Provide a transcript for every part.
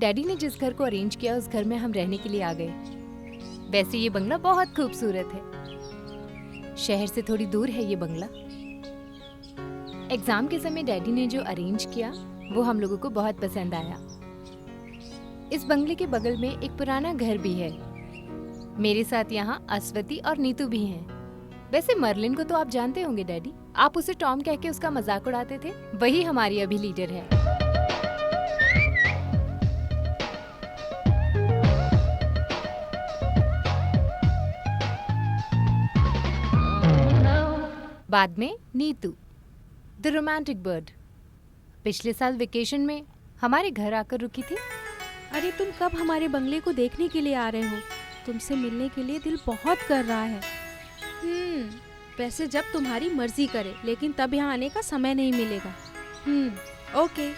Daddy ने जिस घर को अरेंज किया उस घर में हम रहने के लिए आ गए। वैसे ये बंगला बहुत खूबसूरत है। शहर से थोड़ी दूर है ये बंगला। एग्जाम के समय डैडी ने जो अरेंज किया वो हम लोगों को बहुत पसंद आया। इस बंगले के बगल में एक पुराना घर भी है। मेरे साथ यहाँ अस्वती और नीतू भी हैं। वैसे मर्लिन को तो आप जानते होंगे डैडी, आप उसे टॉम कह के उसका मजाक उड़ाते थे, वही हमारी अभी लीडर है। बाद में नीतू, द रोमांटिक बर्ड, पिछले साल वेकेशन में हमारे घर आकर रुकी थी। अरे तुम कब हमारे बंगले को देखने के लिए आ रहे हो? तुमसे मिलने के लिए दिल बहुत कर रहा है। वैसे जब तुम्हारी मर्जी करे, लेकिन तब यहाँ आने का समय नहीं मिलेगा। ओके।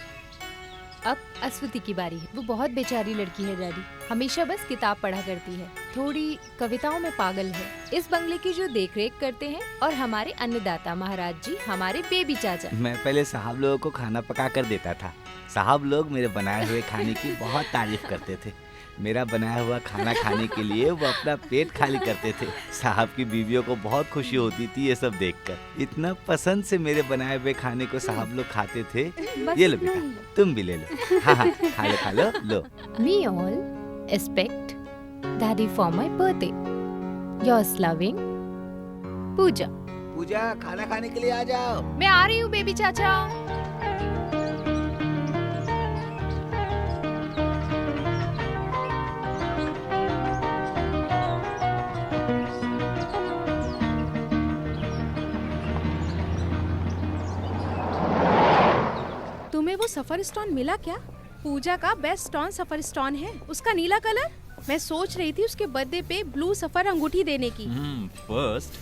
अब अस्वती की बारी है। वो बहुत बेचारी लड़की है डैडी, हमेशा बस किताब पढ़ा करती है, थोड़ी कविताओं में पागल है। इस बंगले की जो देखरेख करते हैं और हमारे अन्नदाता महाराज जी, हमारे बेबी चाचा। मैं पहले साहब लोगों को खाना पका कर देता था। साहब लोग मेरे बनाए हुए खाने की बहुत तारीफ करते थे। मेरा बनाया हुआ खाना खाने के लिए वो अपना पेट खाली करते थे। साहब की बीवियों को बहुत खुशी होती थी ये सब देखकर। इतना पसंद से मेरे बनाए हुए खाने को साहब लोग खाते थे। ये लो बेटा, तुम भी ले लो। हाँ हाँ, खा लो लो। We all expect Daddy for my birthday. Yours loving, पूजा। पूजा, खाना खाने के लिए आ जाओ। मैं आ रही हूँ बेबी चाचा। तुम्हें वो सफर स्टोन मिला क्या? पूजा का बेस्ट स्टोन सफर स्टोन है, उसका नीला कलर। मैं सोच रही थी उसके बर्थडे पे ब्लू सफर अंगूठी देने की। फर्स्ट,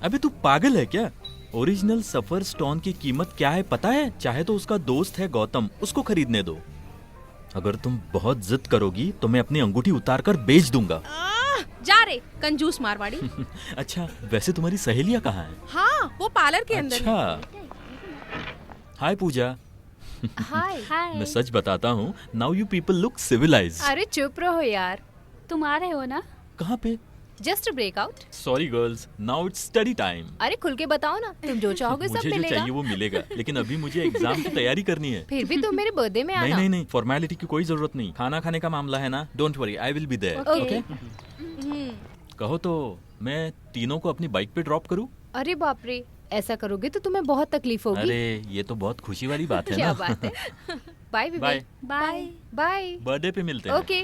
अबे तू पागल है क्या? ओरिजिनल सफर स्टोन की कीमत क्या है पता है? चाहे तो उसका दोस्त है गौतम, उसको खरीदने दो। अगर तुम बहुत जिद करोगी तो मैं अपनी अंगूठी उतार कर बेच दूंगा। जा रे कंजूस मारवाड़ी। अच्छा, वैसे तुम्हारी सहेलियाँ कहाँ हैं? हाँ, वो पार्लर के अंदर है। अच्छा, हाय पूजा। हाय। मैं सच बताता हूँ, now you people look civilized. अरे चुप रहो यार। तुम आ रहे हो ना? कहाँ पे? Just breakout. Sorry girls, now it's study time. अरे खुल के बताओ ना, तुम जो चाहोगे सब मुझे जो मिलेगा। चाहिए वो मिलेगा, लेकिन अभी मुझे एग्जाम की तैयारी करनी है। फिर भी तुम मेरे बर्थडे में आना। नहीं, फॉर्मेलिटी की कोई जरूरत नहीं। खाना खाने का मामला है ना, don't worry, I will be there. Okay. कहो तो मैं तीनों को अपनी बाइक पे ड्रॉप करूं? अरे बाप रे, ऐसा करोगे तो तुम्हें बहुत तकलीफ होगी। अरे ये तो बहुत खुशी वाली बात है क्या ना। बात है। Bye bye. Bye. Bye. Birthday पे मिलते हैं। ओके।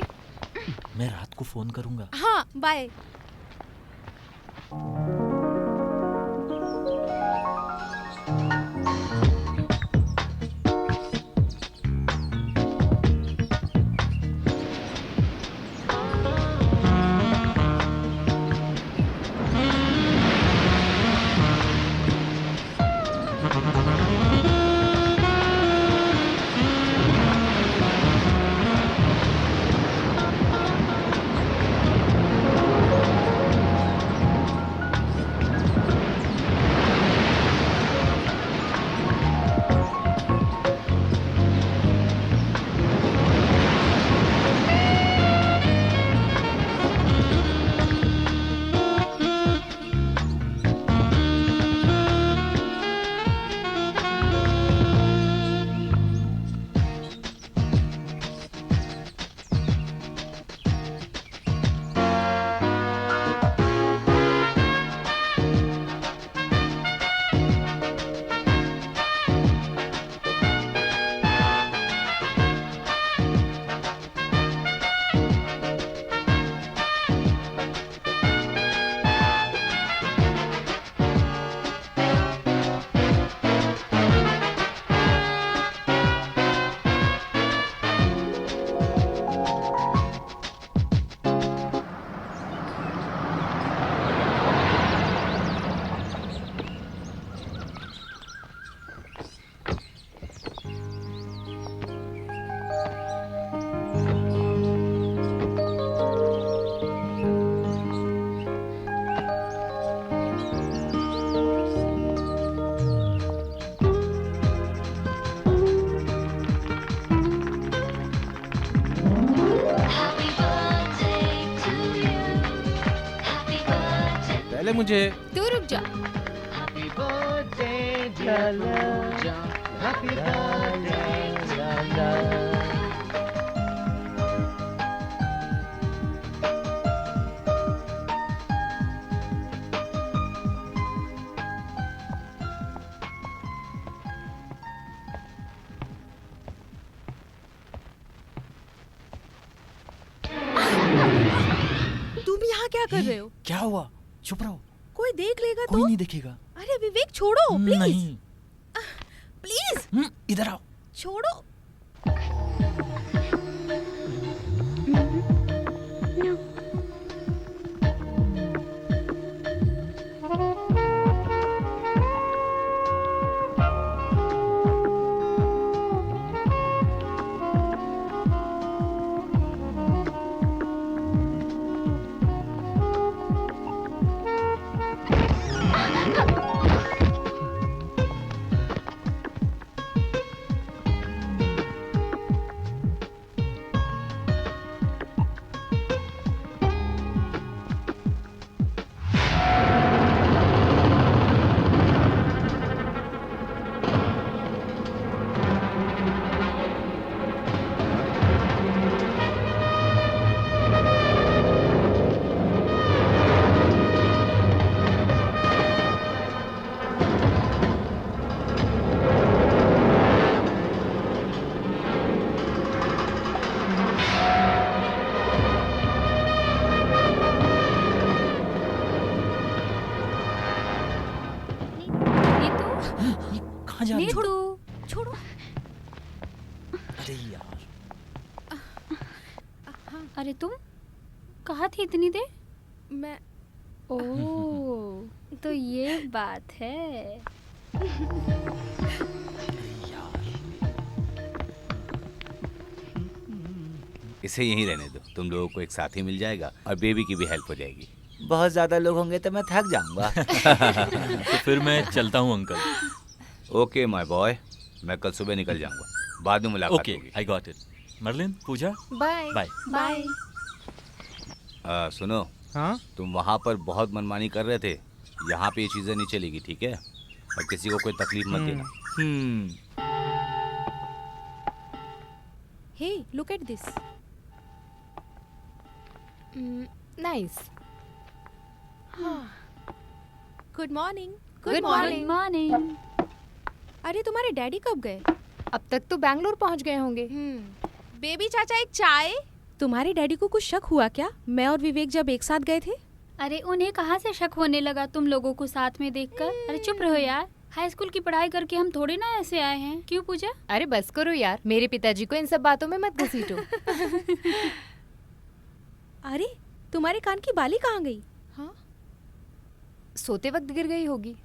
मैं रात को फोन करूंगा। हाँ, बाय। मुझे। तू रुक जा। तुम यहाँ क्या कर रहे हो? क्या हुआ? चुप रहो, कोई देख लेगा कोई तो? नहीं देखेगा। अरे विवेक छोड़ो प्लीज। नहीं। प्लीज इधर आओ। छोड़ो। कहाँ जा रही हो? छोड़ो छोड़ो। अरे यार, अरे तुम कहाँ थी इतनी देर? मैं ओह, तो ये बात है। इसे यहीं रहने दो, तुम लोगों को एक साथी मिल जाएगा और बेबी की भी हेल्प हो जाएगी। बहुत ज्यादा लोग होंगे तो मैं थक जाऊंगा। तो फिर मैं चलता हूँ अंकल। ओके माय बॉय, मैं कल सुबह निकल जाऊंगा, बाद में मुलाकात ओके, होगी। I got it. Merlin, Pooja, bye. Bye. Bye. सुनो, हाँ तुम वहाँ पर बहुत मनमानी कर रहे थे, यहाँ पे ये चीजें नहीं चलेगी, ठीक है? और किसी को कोई तकलीफ मत देना। Hey look at this. Nice. Good morning. Good morning. Morning. अरे तुम्हारे डैडी कब गए? अब तक तो बैंगलोर पहुंच गए होंगे। बेबी चाचा एक चाय। तुम्हारे डैडी को कुछ शक हुआ क्या, मैं और विवेक जब एक साथ गए थे? अरे उन्हें कहाँ से शक होने लगा तुम लोगों को साथ में देखकर? अरे चुप रहो यार, हाई स्कूल की पढ़ाई करके हम थोड़े ना ऐसे आए हैं। क्यों पूजा? अरे बस करो यार, मेरे पिताजी को इन सब बातों में मत घसीटो। अरे तुम्हारे कान की बाली कहाँ गई? हाँ सोते वक्त गिर गई होगी।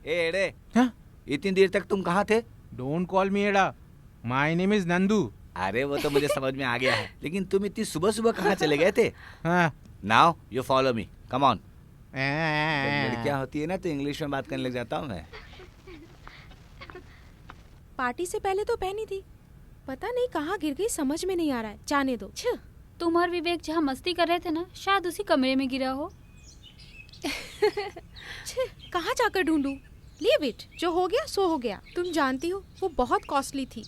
ए एड़े, हाँ? इतनी देर तक तुम कहाँ थे? डोंट कॉल मी एडा, माय नेम इज नंदू। अरे वो तो मुझे समझ में आ गया है, लेकिन तुम इतनी सुबह सुबह कहाँ चले गए थे? हाँ now you follow me, come on. लड़कियाँ होती है ना तो इंग्लिश में बात करने लग जाता हूँ मैं। पार्टी से पहले तो पहनी थी, पता नहीं कहाँ गिर गई, समझ में नहीं आ रहा है। जाने दो। छ, तुम और विवेक जहाँ मस्ती कर रहे थे ना, शायद उसी कमरे में गिरा हो। कहाँ जाकर ढूंढूं? लीव इट, जो हो गया सो हो गया। तुम जानती हो वो बहुत कॉस्टली थी।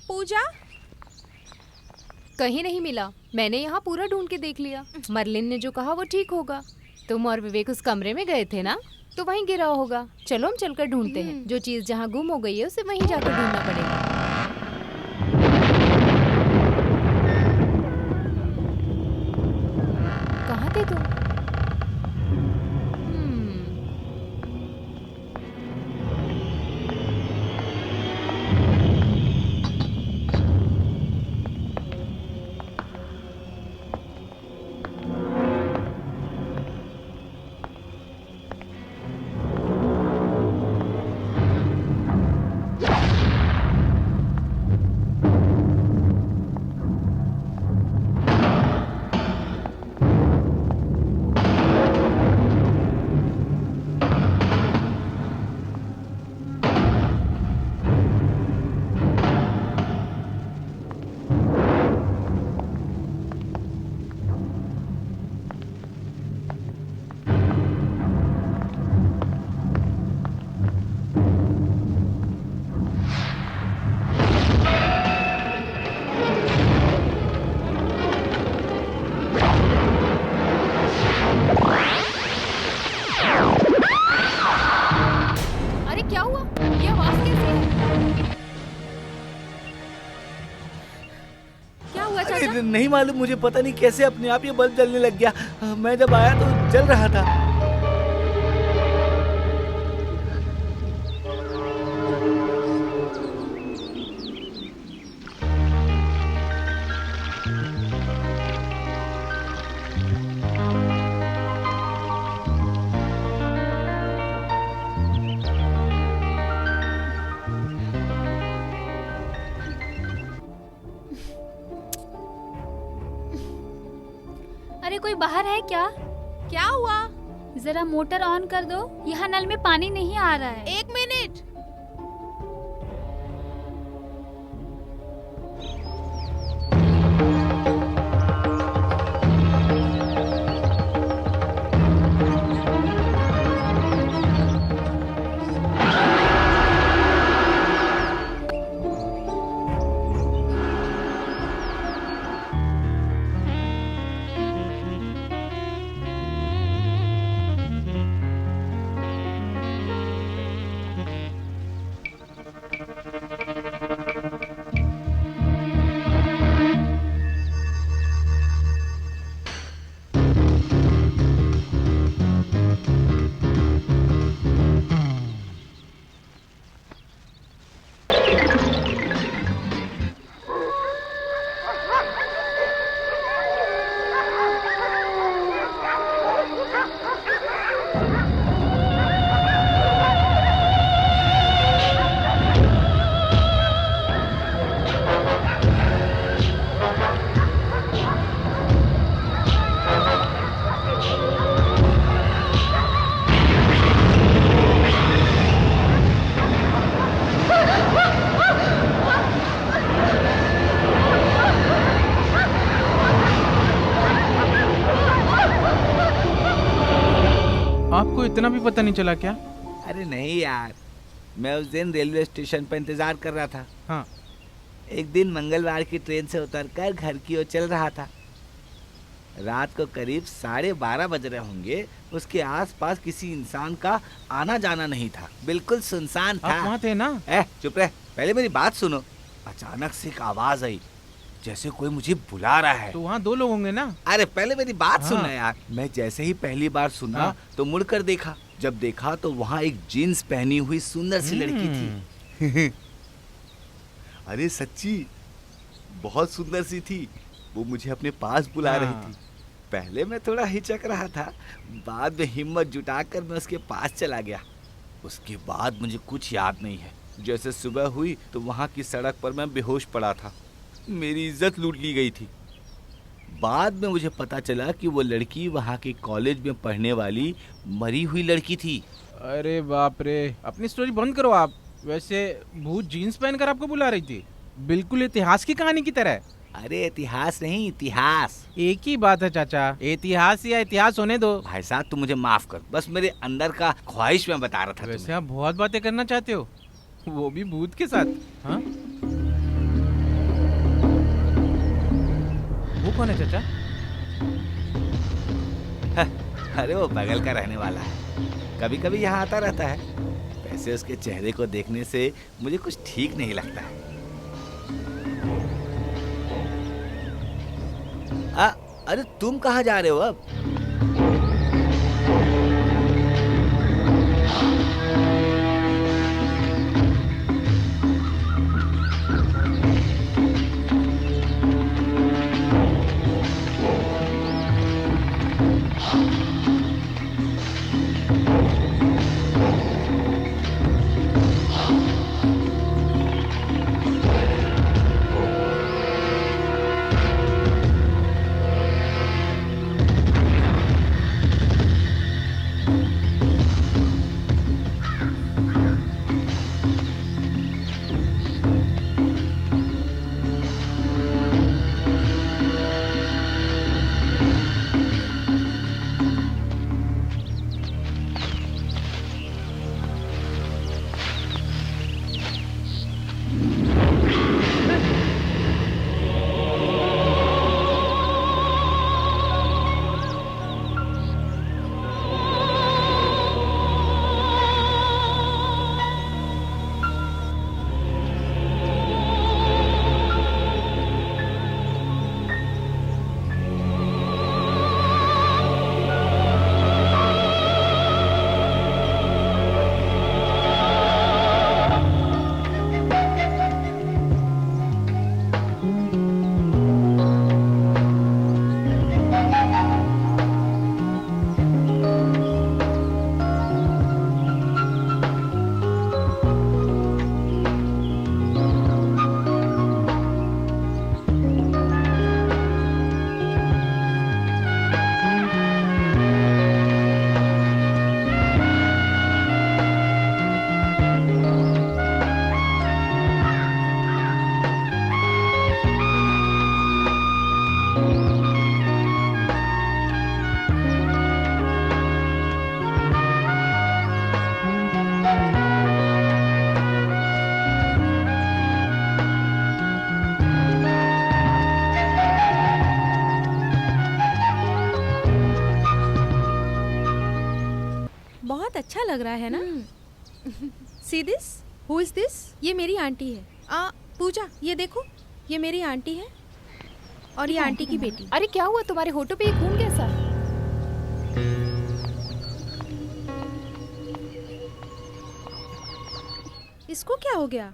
पूजा कहीं नहीं मिला, मैंने यहाँ पूरा ढूंढ के देख लिया। मर्लिन ने जो कहा वो ठीक होगा। तुम और विवेक उस कमरे में गए थे ना, तो वहीं गिरा होगा। चलो हम चलकर ढूंढते हैं। जो चीज जहाँ गुम हो गई है उसे वहीं जाकर ढूंढना पड़ेगा। कहाँ थे तुम? नहीं मालूम मुझे, पता नहीं कैसे अपने आप ये बल्ब जलने लग गया। मैं जब आया तो जल रहा था। अरे कोई बाहर है क्या? क्या हुआ? जरा मोटर ऑन कर दो, यहाँ नल में पानी नहीं आ रहा है। 1 मिनट। आपको इतना भी पता नहीं चला क्या? अरे नहीं यार, मैं उस दिन रेलवे स्टेशन पर इंतजार कर रहा था। हाँ। एक दिन मंगलवार की ट्रेन से उतरकर घर की ओर चल रहा था। रात को करीब 12:30 बज रहे होंगे। उसके आसपास किसी इंसान का आना जाना नहीं था, बिल्कुल सुनसान था। आप वहाँ थे ना? चुप रह, पहले मेरी बात सुनो। अचानक से एक आवाज आई, जैसे कोई मुझे बुला रहा है। तो वहाँ 2 लोग होंगे ना? अरे पहले मेरी बात हाँ। सुनना यार। मैं जैसे ही पहली बार सुना हाँ। तो मुड़कर देखा। जब देखा तो वहाँ एक जीन्स पहनी हुई सुंदर सी लड़की थी। अरे सच्ची बहुत सुंदर सी थी। वो मुझे अपने पास बुला रही हाँ। थी। पहले मैं थोड़ा हिचक रहा था, बाद में हिम्मत जुटाकर मैं उसके पास चला गया। उसके बाद मुझे कुछ याद नहीं है। जैसे सुबह हुई तो वहाँ की सड़क पर मैं बेहोश पड़ा था। मेरी इज्जत लूट ली गई थी। बाद में मुझे पता चला कि वो लड़की वहाँ के कॉलेज में पढ़ने वाली मरी हुई लड़की थी। अरे बाप रे, अपनी स्टोरी बंद करो आप। वैसे भूत जीन्स पहनकर आपको बुला रही थी, बिल्कुल इतिहास की कहानी की तरह। अरे इतिहास नहीं, इतिहास। एक ही बात है चाचा, इतिहास या इतिहास होने दो। भाई साहब तुम मुझे माफ कर, बस मेरे अंदर का ख्वाहिश मैं बता रहा था वैसे तुम्हें। आप बहुत बातें करना चाहते हो, वो भी भूत के साथ। हाँ? वो कौन है चाचा? अरे वो बगल का रहने वाला है, कभी कभी यहाँ आता रहता है। वैसे उसके चेहरे को देखने से मुझे कुछ ठीक नहीं लगता है। अरे तुम कहाँ जा रहे हो अब? बहुत अच्छा लग रहा है ना? See this, who is this? ये मेरी आंटी है। पूजा, ये देखो, ये मेरी आंटी है और ये आंटी की बेटी। अरे क्या हुआ तुम्हारे होठों पे ये खून कैसा? इसको क्या हो गया?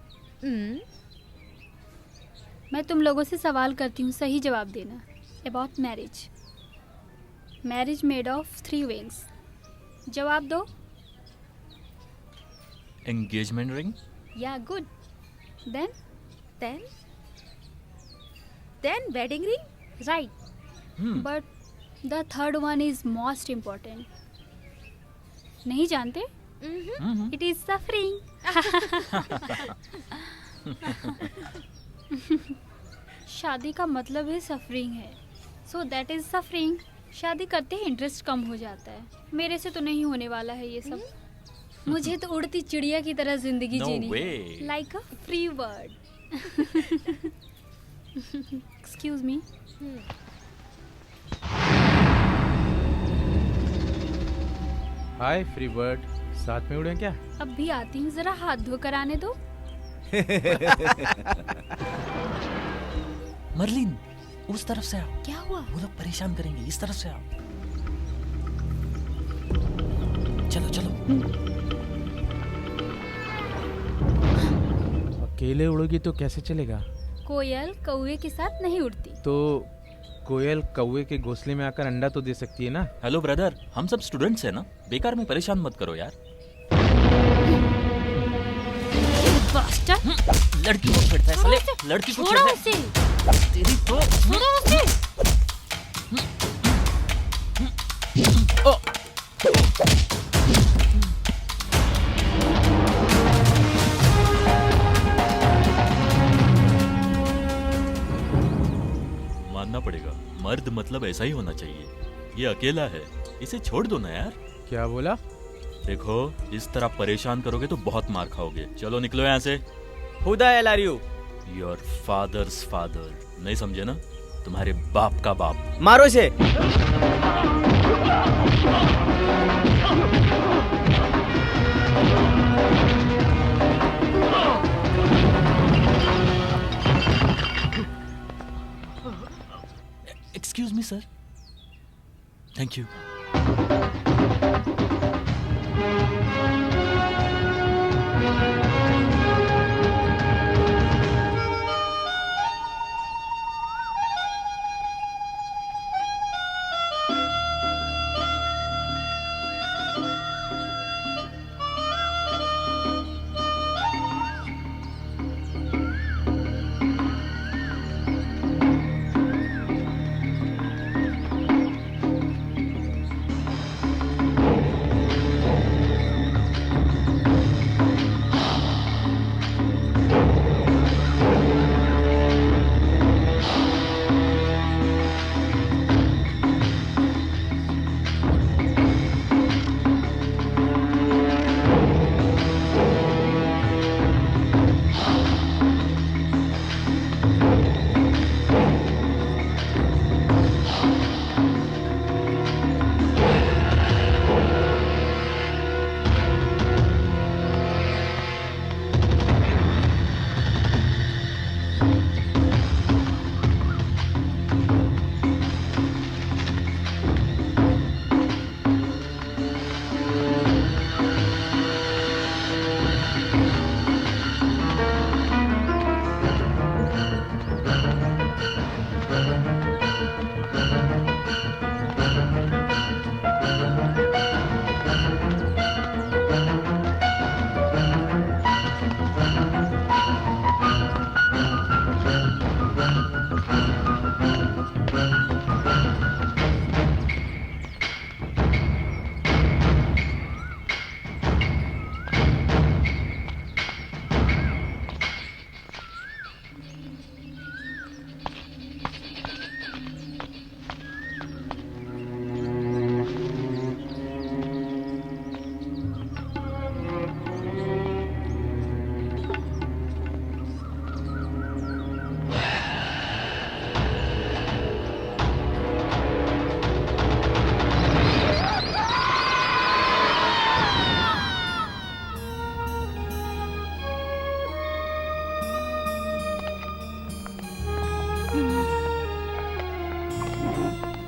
मैं तुम लोगों से सवाल करती हूँ, सही जवाब देना। About marriage. Marriage made of 3 rings. जवाब दो। Engagement ring. या good. Then then wedding ring. Right, but the third one is most important. नहीं जानते? It is suffering. शादी का मतलब है सफरिंग है, सो दैट इज सफरिंग। शादी करते ही इंटरेस्ट कम हो जाता है। मेरे से तो नहीं होने वाला है ये सब। मुझे तो उड़ती चिड़िया की तरह जिंदगी No जीनी way. है, like a free bird. Excuse me. Hi free bird, साथ में उड़े क्या? अब भी आती हूँ, जरा हाथ धो कर आने दो। मर्लिन, उस तरफ से आओ। क्या हुआ? वो लोग परेशान करेंगे, इस तरफ से आओ। चलो चलो। अकेले उड़ोगी तो कैसे चलेगा? कोयल कौवे के साथ नहीं उड़ती। तो कोयल कौवे के घोंसले में आकर अंडा तो दे सकती है ना? हेलो ब्रदर, हम सब स्टूडेंट्स हैं ना, बेकार में परेशान मत करो यार। लड़की को छेड़ता है साले, लड़की को छोड़ो छेड़ता उसे, है तेरी तो। छोड़ो उसे। मानना पड़ेगा, मर्द मतलब ऐसा ही होना चाहिए। ये अकेला है, इसे छोड़ दो ना यार। क्या बोला? देखो, इस तरह परेशान करोगे तो बहुत मार खाओगे। चलो निकलो यहाँ से। Who the hell are you? Your fathers father. नहीं समझे ना? तुम्हारे बाप का बाप। मारो इसे। Excuse me sir. Thank you.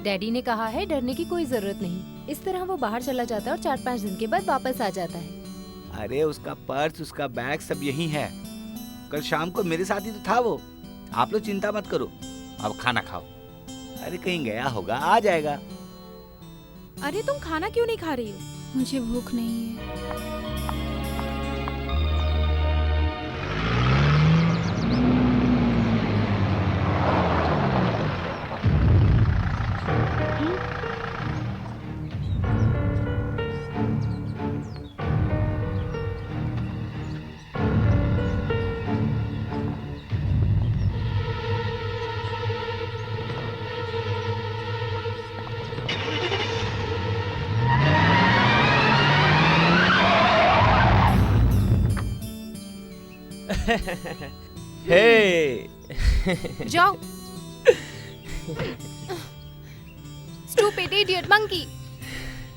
Daddy ने कहा है डरने की कोई जरूरत नहीं। इस तरह वो बाहर चला जाता है और 4-5 दिन के बाद वापस आ जाता है। अरे उसका पर्स, उसका बैग सब यही है। कल शाम को मेरे साथ ही तो था वो। आप लोग चिंता मत करो, अब खाना खाओ। अरे कहीं गया होगा, आ जाएगा। अरे तुम खाना क्यों नहीं खा रही हो? मुझे भूख नहीं है। हे जाओ। स्टूपिड इडियट मंकी,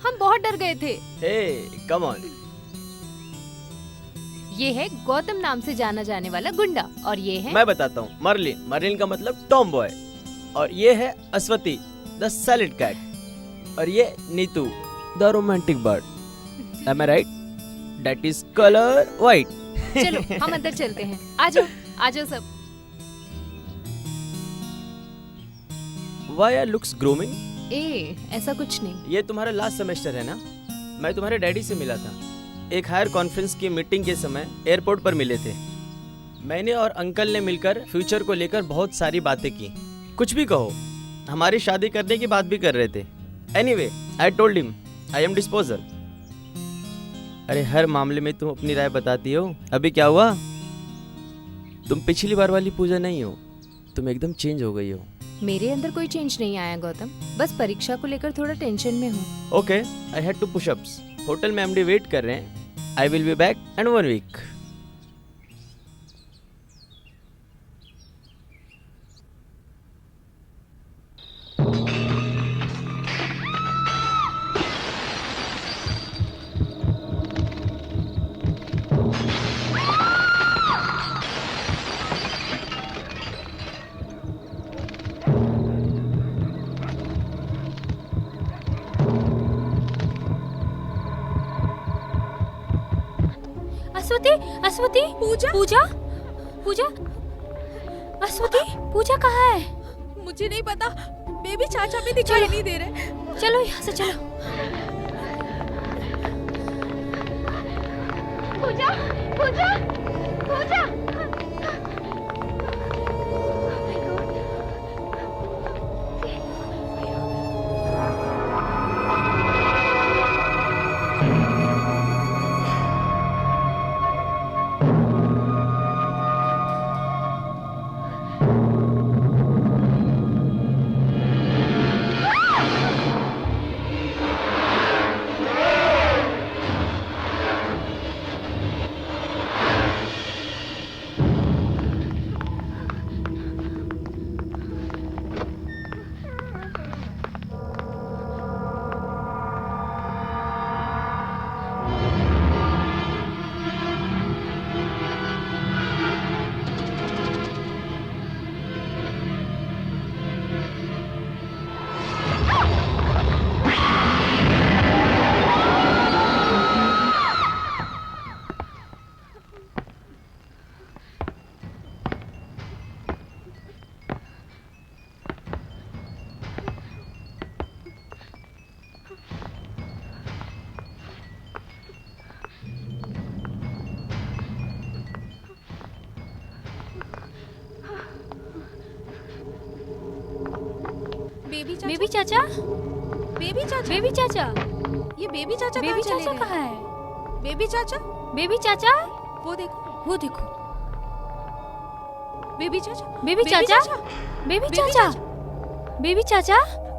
हम बहुत डर गए थे। हे कम ऑन। ये है गौतम नाम से जाना जाने वाला गुंडा और ये है मैं बताता हूँ, मर्लिन। मर्लिन का मतलब टॉम बॉय। और ये है अश्वती, द सैलेड कैट। और ये Neetu, the romantic bird. Am I right? That is colour white. चलो हम अंदर चलते हैं। आ जाओ, आ जाओ सब। Why looks grooming? ऐसा कुछ नहीं। ये तुम्हारा लास्ट सेमेस्टर है ना? मैं तुम्हारे डैडी से मिला था। एक हायर कॉन्फ्रेंस की मीटिंग के समय एयरपोर्ट पर मिले थे। मैंने और अंकल ने मिलकर फ्यूचर को लेकर बहुत सारी बातें की। कुछ भी कहो, हमारी शादी करने की बात भी कर रहे थे। Anyway, I told him I am disposal. अरे हर मामले में तुम अपनी राय बताती हो। अभी क्या हुआ? तुम पिछली बार वाली पूजा नहीं हो, तुम एकदम चेंज हो गई हो। मेरे अंदर कोई चेंज नहीं आया गौतम, बस परीक्षा को लेकर थोड़ा टेंशन में हूँ। Okay, I had two pushups. Hotel में एमडी वेट कर रहे हैं। I will be back in 1 week. Ashwathi, Ashwathi, Pooja, Pooja, Pooja, Ashwathi, Pooja कहाँ है? मुझे नहीं पता, बेबी चाचा भी दिखाई नहीं दे रहे। चलो यहाँ से चलो। पूजा, पूजा, पूजा। बेबी चाचा, बेबी चाचा, बेबी चाचा, ये बेबी चाचा बेबी कहाँ चले चाचा गए? कहाँ है? बेबी चाचा, बेबी चाचा, वो देखो, वो देखो। बेबी चाचा, बेबी चाचा, बेबी चाचा, बेबी चाचा,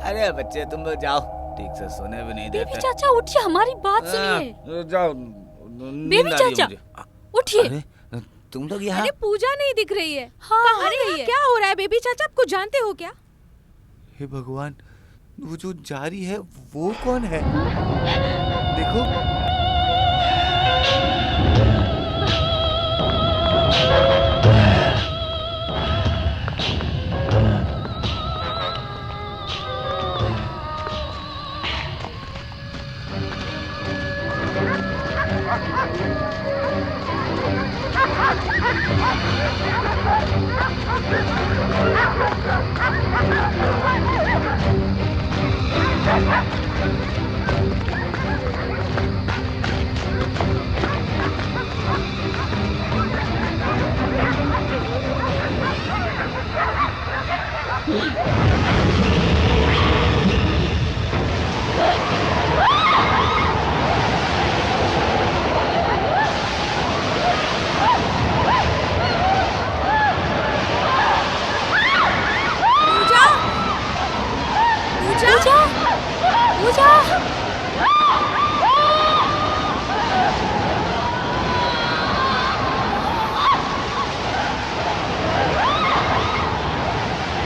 अरे बच्चे तुम लोग जाओ, ठीक से सोने भी नहीं बेबी देते। चाचा उठिए, हमारी बात सुनिए। जाओ, बेबी नींद आ रही है चाचा, मुझे। उठिए। अरे तुम लोग यहाँ? अरे पूजा नहीं दिख रही है। हाँ, कहाँ अरे गई है? क्या हो रहा है बेबी चाचा? आप कुछ जानते हो क्या? हे भगवान, वो जो जारी है वो कौन है? देखो। पूजा, पूजा,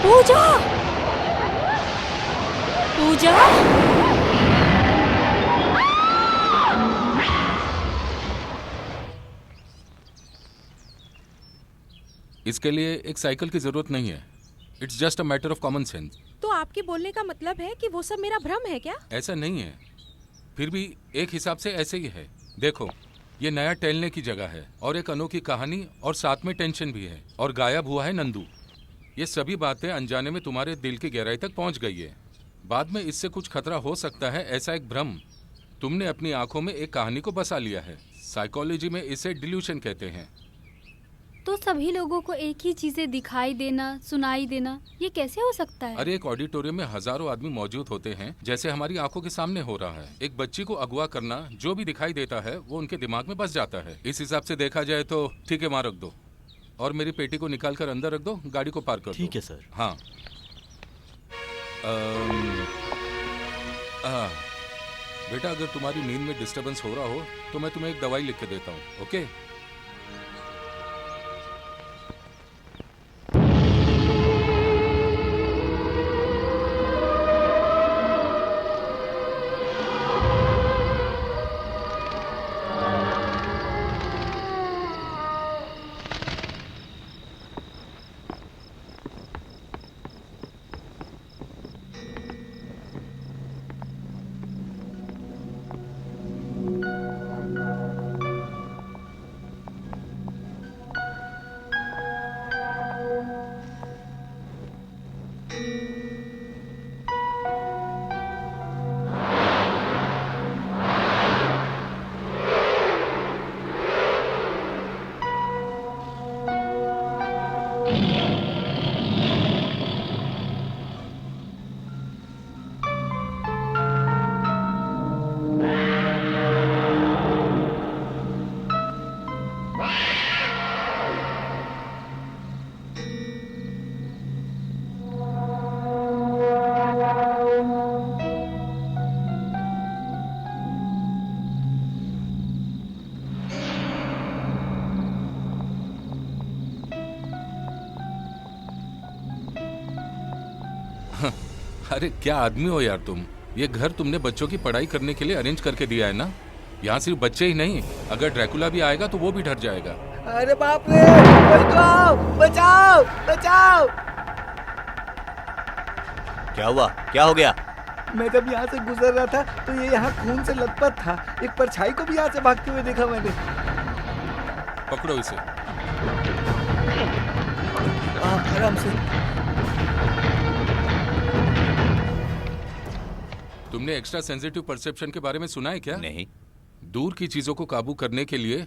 पूजा, पूजा, इसके लिए एक साइकिल की जरूरत नहीं है। It's just a matter of common sense. तो आपके बोलने का मतलब है कि वो सब मेरा भ्रम है क्या? ऐसा नहीं है, फिर भी एक हिसाब से ऐसे ही है। देखो, ये नया टहलने की जगह है और एक अनोखी कहानी और साथ में टेंशन भी है। और गायब हुआ है नंदू। ये सभी बातें अनजाने में तुम्हारे दिल की गहराई तक पहुंच गई है। बाद में इससे कुछ खतरा हो सकता है, ऐसा एक भ्रम तुमने अपनी आंखों में एक कहानी को बसा लिया है। साइकोलॉजी में इसे डिल्यूशन कहते हैं। तो सभी लोगों को एक ही चीजें दिखाई देना, सुनाई देना, ये कैसे हो सकता है? अरे एक ऑडिटोरियम में हजारों आदमी मौजूद होते हैं, जैसे हमारी आंखों के सामने हो रहा है। एक बच्ची को अगवा करना, जो भी दिखाई देता है वो उनके दिमाग में बस जाता है। इस हिसाब से देखा जाए तो ठीक है, वहाँ रख दो और मेरी पेटी को निकाल कर अंदर रख दो। गाड़ी को पार्क कर दो। ठीक है सर। हाँ। बेटा, अगर तुम्हारी नींद में डिस्टरबेंस हो रहा हो तो मैं तुम्हें एक दवाई लिख के देता हूँ। ओके? अरे क्या आदमी हो यार तुम। ये घर तुमने बच्चों की पढ़ाई करने के लिए अरेंज करके दिया है ना। यहाँ सिर्फ बच्चे ही नहीं, अगर ड्रैकुला भी आएगा तो वो भी डर जाएगा। अरे बाप रे, बचाओ बचाओ बचाओ। क्या हुआ, क्या हो गया? मैं जब यहाँ से गुजर रहा था तो ये यहाँ खून से लथपथ था। एक परछाई को भी यहाँ से भागते हुए देखा मैंने। पकड़ो इसे। आराम से। तुमने एक्स्ट्रा सेंसिटिव परसेप्शन के बारे में सुना है क्या? नहीं। दूर की चीजों को काबू करने के लिए,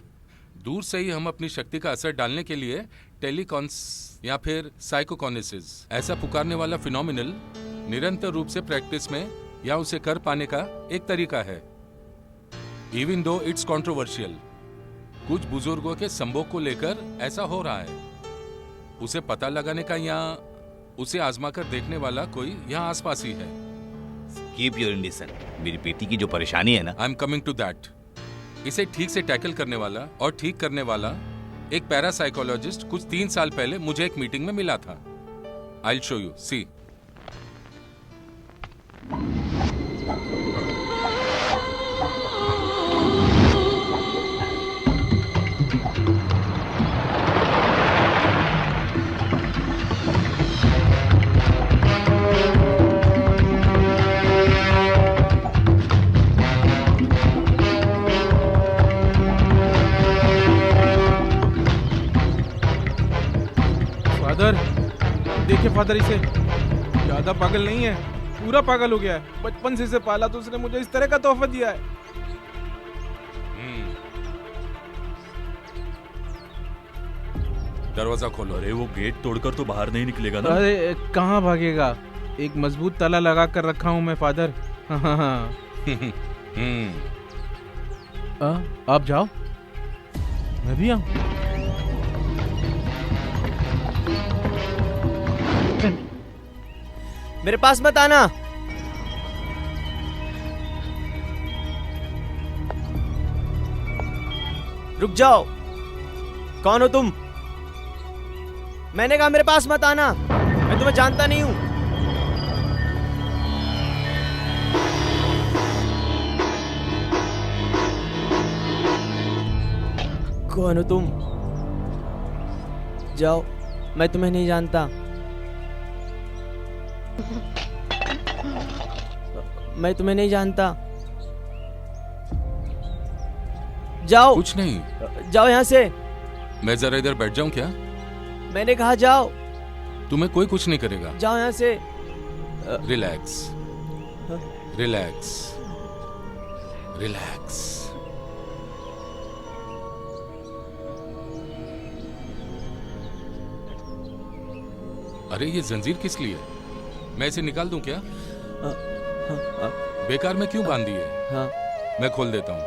दूर से ही हम अपनी शक्ति का असर डालने के लिए टेलीकॉन्स या फिर साइकोकॉनेसिस ऐसा पुकारने वाला फिनोमिनल निरंतर रूप से प्रैक्टिस में या उसे कर पाने का एक तरीका है। इवन दो इट्स कंट्रोवर्शियल, कुछ बुजुर्गों के संभोग को लेकर ऐसा हो रहा है। उसे पता लगाने का या उसे आजमा कर देखने वाला कोई यहाँ आसपास ही है। कीप योर इंडिसन। मेरी बेटी की जो परेशानी है ना। I am coming to that. इसे ठीक से टैकल करने वाला और ठीक करने वाला एक पैरासाइकोलॉजिस्ट कुछ 3 साल पहले मुझे एक मीटिंग में मिला था। I will show you, see. Father देखिए फादर, इसे ज्यादा पागल नहीं है, पूरा पागल हो गया है। बचपन से इसे पाला तो उसने मुझे इस तरह का तोहफा दिया है। दरवाजा खोलो। अरे वो गेट तोड़कर तो बाहर नहीं निकलेगा ना। अरे कहाँ भागेगा, एक मजबूत ताला लगा कर रखा हूँ मैं फादर। हाँ। आप जाओ, मैं भी आऊँ। मेरे पास मत आना। रुक जाओ। कौन हो तुम? मैंने कहा मेरे पास मत आना, मैं तुम्हें जानता नहीं हूं। कौन हो तुम? जाओ, मैं तुम्हें नहीं जानता। मैं तुम्हें नहीं जानता। जाओ, कुछ नहीं। जाओ यहाँ से। मैं जरा इधर बैठ जाऊं क्या? मैंने कहा जाओ। तुम्हें कोई कुछ नहीं करेगा। जाओ यहाँ से। Relax, relax, relax. अरे ये जंजीर किस लिए? मैं इसे निकाल दूं क्या? बेकार में क्यों बांध दिए? हाँ। मैं खोल देता हूं।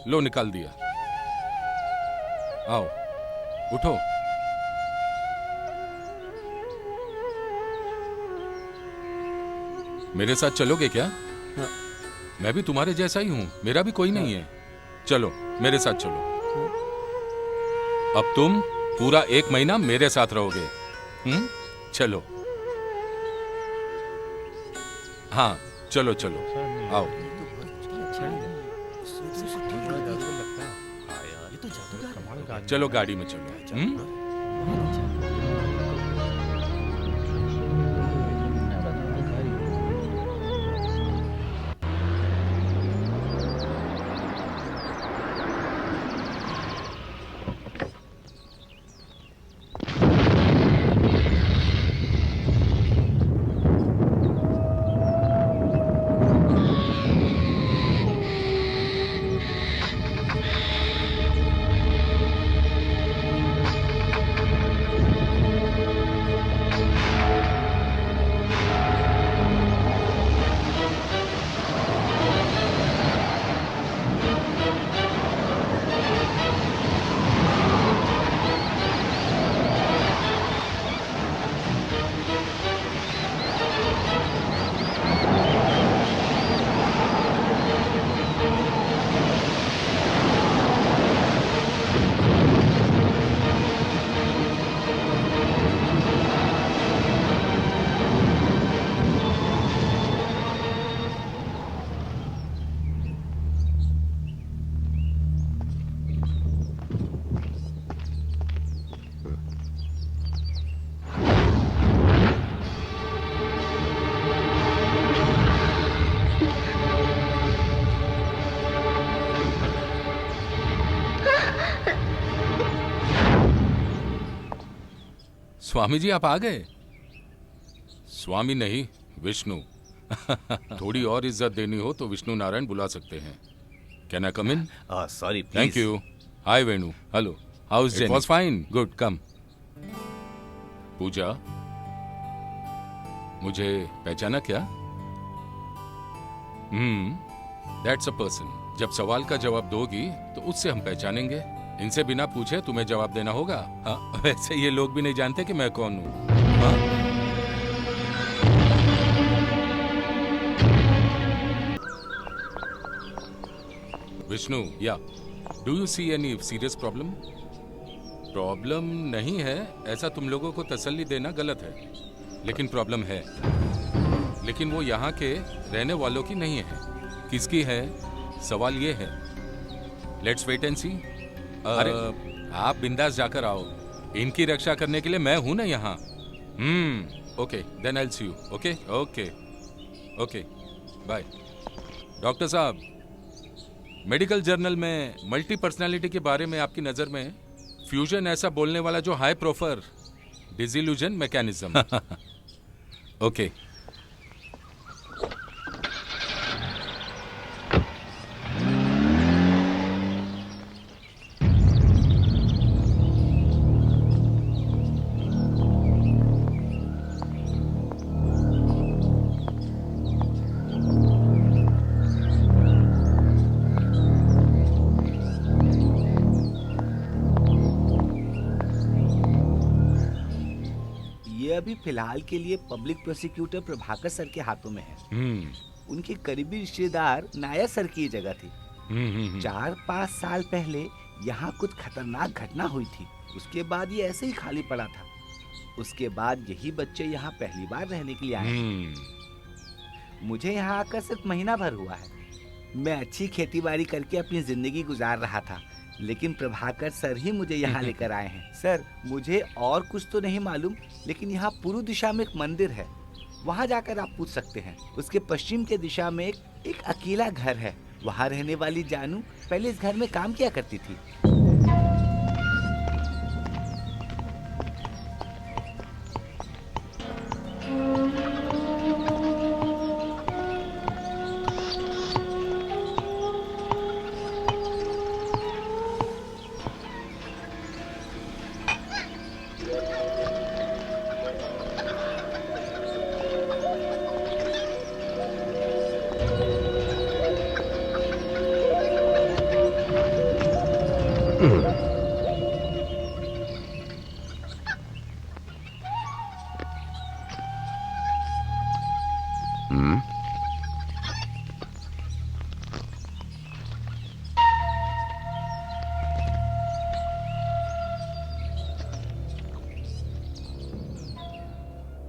लो निकाल दिया। आओ, उठो। मेरे साथ चलोगे क्या? हाँ। मैं भी तुम्हारे जैसा ही हूं, मेरा भी कोई नहीं है। चलो मेरे साथ चलो। अब तुम पूरा 1 महीना मेरे साथ रहोगे। चलो। हाँ चलो चलो, आओ। चलो गाड़ी में चलो। स्वामी जी आप आ गए? स्वामी नहीं, विष्णु। थोड़ी और इज्जत देनी हो तो विष्णु नारायण बुला सकते हैं। Can I come in? Sorry, thank you. Hi Venu. Hello, how is Jenny? It was fine, good, come. Pooja, मुझे पहचाना क्या? That's a person. जब सवाल का जवाब दोगी तो उससे हम पहचानेंगे। इनसे बिना पूछे तुम्हें जवाब देना होगा। हाँ, वैसे ये लोग भी नहीं जानते कि मैं कौन हूं। हाँ? विष्णु, या do you see any serious problem? Problem नहीं है, ऐसा तुम लोगों को तसल्ली देना गलत है, लेकिन प्रॉब्लम है। लेकिन वो यहाँ के रहने वालों की नहीं है। किसकी है? सवाल ये है। लेट्स वेट एंड सी। अरे आप बिंदास जाकर आओ, इनकी रक्षा करने के लिए मैं हूं ना यहाँ। Okay, then I will see you. Okay okay okay, bye. Doctor साहब, मेडिकल जर्नल में मल्टी पर्सनालिटी के बारे में आपकी नजर में फ्यूजन ऐसा बोलने वाला जो हाई प्रोफर डिसिल्यूजन मैकेनिज्म। ओके। अभी फिलहाल के लिए पब्लिक प्रोसिक्यूटर प्रभाकर सर के हाथों में है। उनके करीबी रिश्तेदार नायर सर की ये जगह थी। 4-5 साल पहले यहाँ कुछ खतरनाक घटना हुई थी। उसके बाद ये ऐसे ही खाली पड़ा था। उसके बाद यही बच्चे यहाँ पहली बार रहने के लिए आए। मुझे यहाँ आकर सिर्फ महीना भर हुआ है। मैं अच्छी खेतीबाड़ी करके अपनी जिंदगी गुजार रहा था, लेकिन प्रभाकर सर ही मुझे यहाँ लेकर आए हैं। सर, मुझे और कुछ तो नहीं मालूम, लेकिन यहाँ पूर्व दिशा में एक मंदिर है। वहाँ जाकर आप पूछ सकते हैं। उसके पश्चिम के दिशा में एक अकेला घर है। वहाँ रहने वाली जानू पहले इस घर में काम किया करती थी।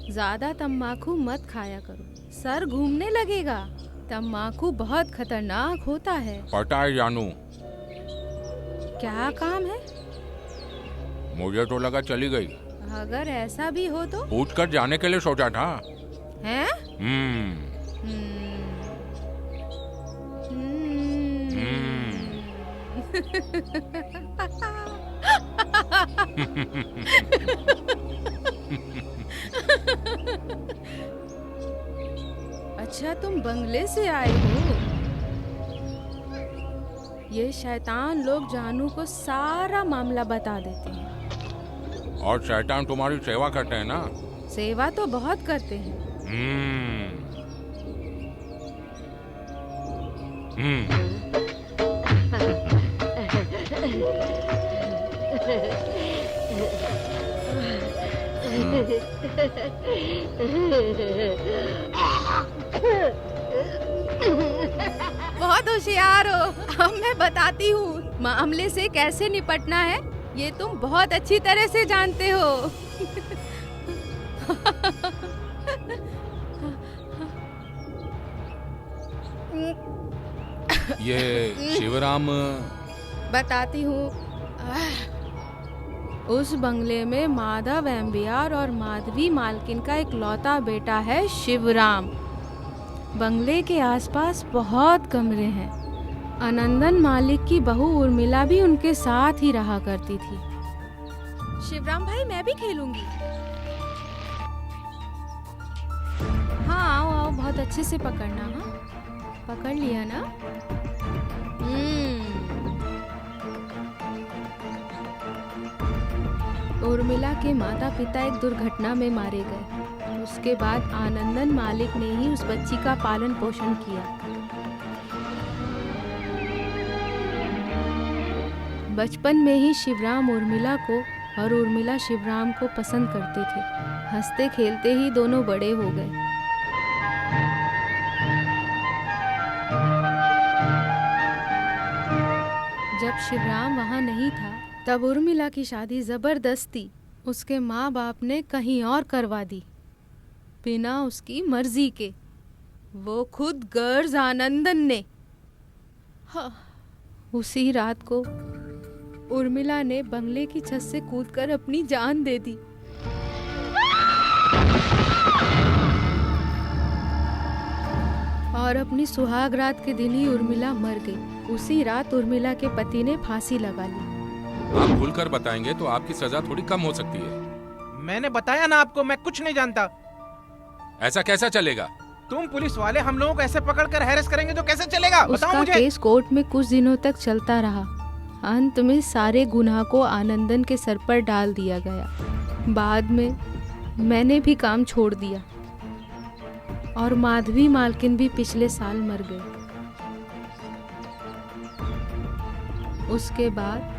ज्यादा तम्बाकू मत खाया करो, सर घूमने लगेगा। तम्बाकू बहुत खतरनाक होता है। पता है जानू। क्या काम है? मुझे तो लगा चली गई। अगर ऐसा भी हो तो पूछ कर जाने के लिए सोचा था। हैं? अच्छा, तुम बंगले से आए हो? ये शैतान लोग जानू को सारा मामला बता देते हैं। और शैतान तुम्हारी सेवा करते हैं ना? सेवा तो बहुत करते हैं। बहुत होशियार हो। अब मैं बताती हूँ मामले से कैसे निपटना है। ये तुम बहुत अच्छी तरह से जानते हो। ये शिवराम। बताती हूँ। उस बंगले में माधव एम्बियार और माधवी मालकिन का एक लौता बेटा है शिवराम। बंगले के आसपास बहुत कमरे हैं। आनंदन मालिक की बहू उर्मिला भी उनके साथ ही रहा करती थी। शिवराम भाई, मैं भी खेलूंगी। हाँ, आओ आओ, बहुत अच्छे से पकड़ना। हाँ, पकड़ लिया ना? उर्मिला के माता पिता एक दुर्घटना में मारे गए। उसके बाद आनंदन मालिक ने ही उस बच्ची का पालन पोषण किया। बचपन में ही शिवराम उर्मिला को और उर्मिला शिवराम को पसंद करते थे। हंसते खेलते ही दोनों बड़े हो गए। जब शिवराम वहाँ नहीं था, तब उर्मिला की शादी जबरदस्ती उसके माँ बाप ने कहीं और करवा दी, बिना उसकी मर्जी के। वो खुद गर्ज आनंदन ने। हाँ, उसी रात को उर्मिला ने बंगले की छत से कूदकर अपनी जान दे दी। और अपनी सुहाग रात के दिन ही उर्मिला मर गई। उसी रात उर्मिला के पति ने फांसी लगा ली। आप खुलकर बताएंगे तो आपकी सजा थोड़ी कम हो सकती है। मैंने बताया ना आपको, मैं कुछ नहीं जानता। ऐसा कैसा चलेगा? तुम पुलिस वाले हम लोगों को ऐसे पकड़कर हैरेस करेंगे तो कैसे चलेगा? बताओ उसका मुझे। केस कोर्ट में कुछ दिनों तक चलता रहा। अंत में सारे गुनाह को आनंदन के सर पर डाल दिया गया। बाद में मैंने भी काम छोड़ दिया और माधवी मालकिन भी पिछले साल मर गई। उसके बाद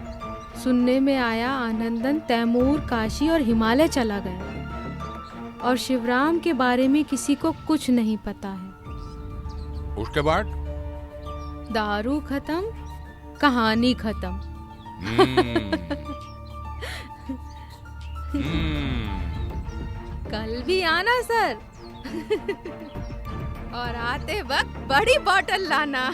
सुनने में आया आनंदन तैमूर, काशी और हिमालय चला गया और शिवराम के बारे में किसी को कुछ नहीं पता है। उसके बाद? दारू खत्म, कहानी खत्म। कल भी आना सर। और आते वक्त बड़ी बोतल लाना।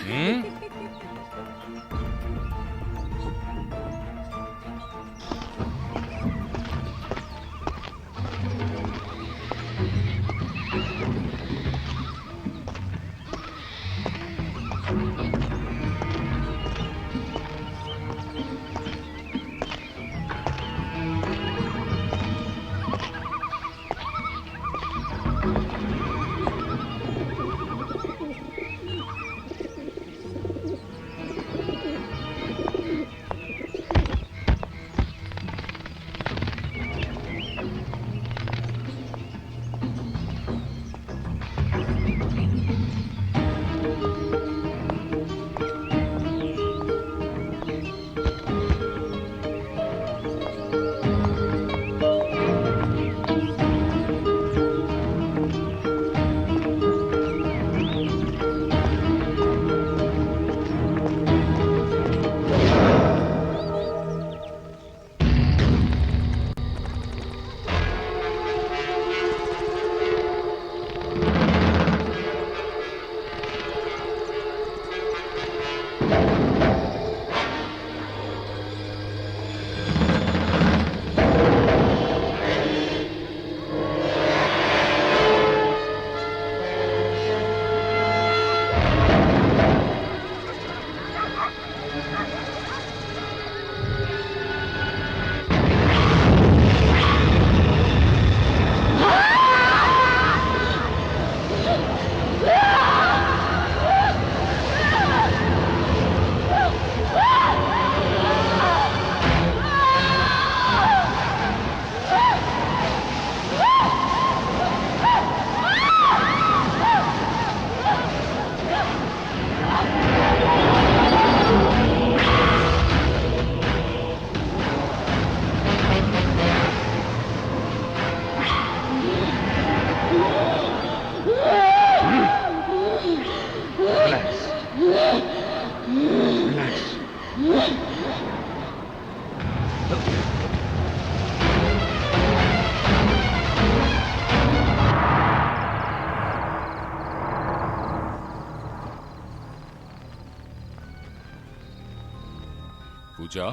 पूजा,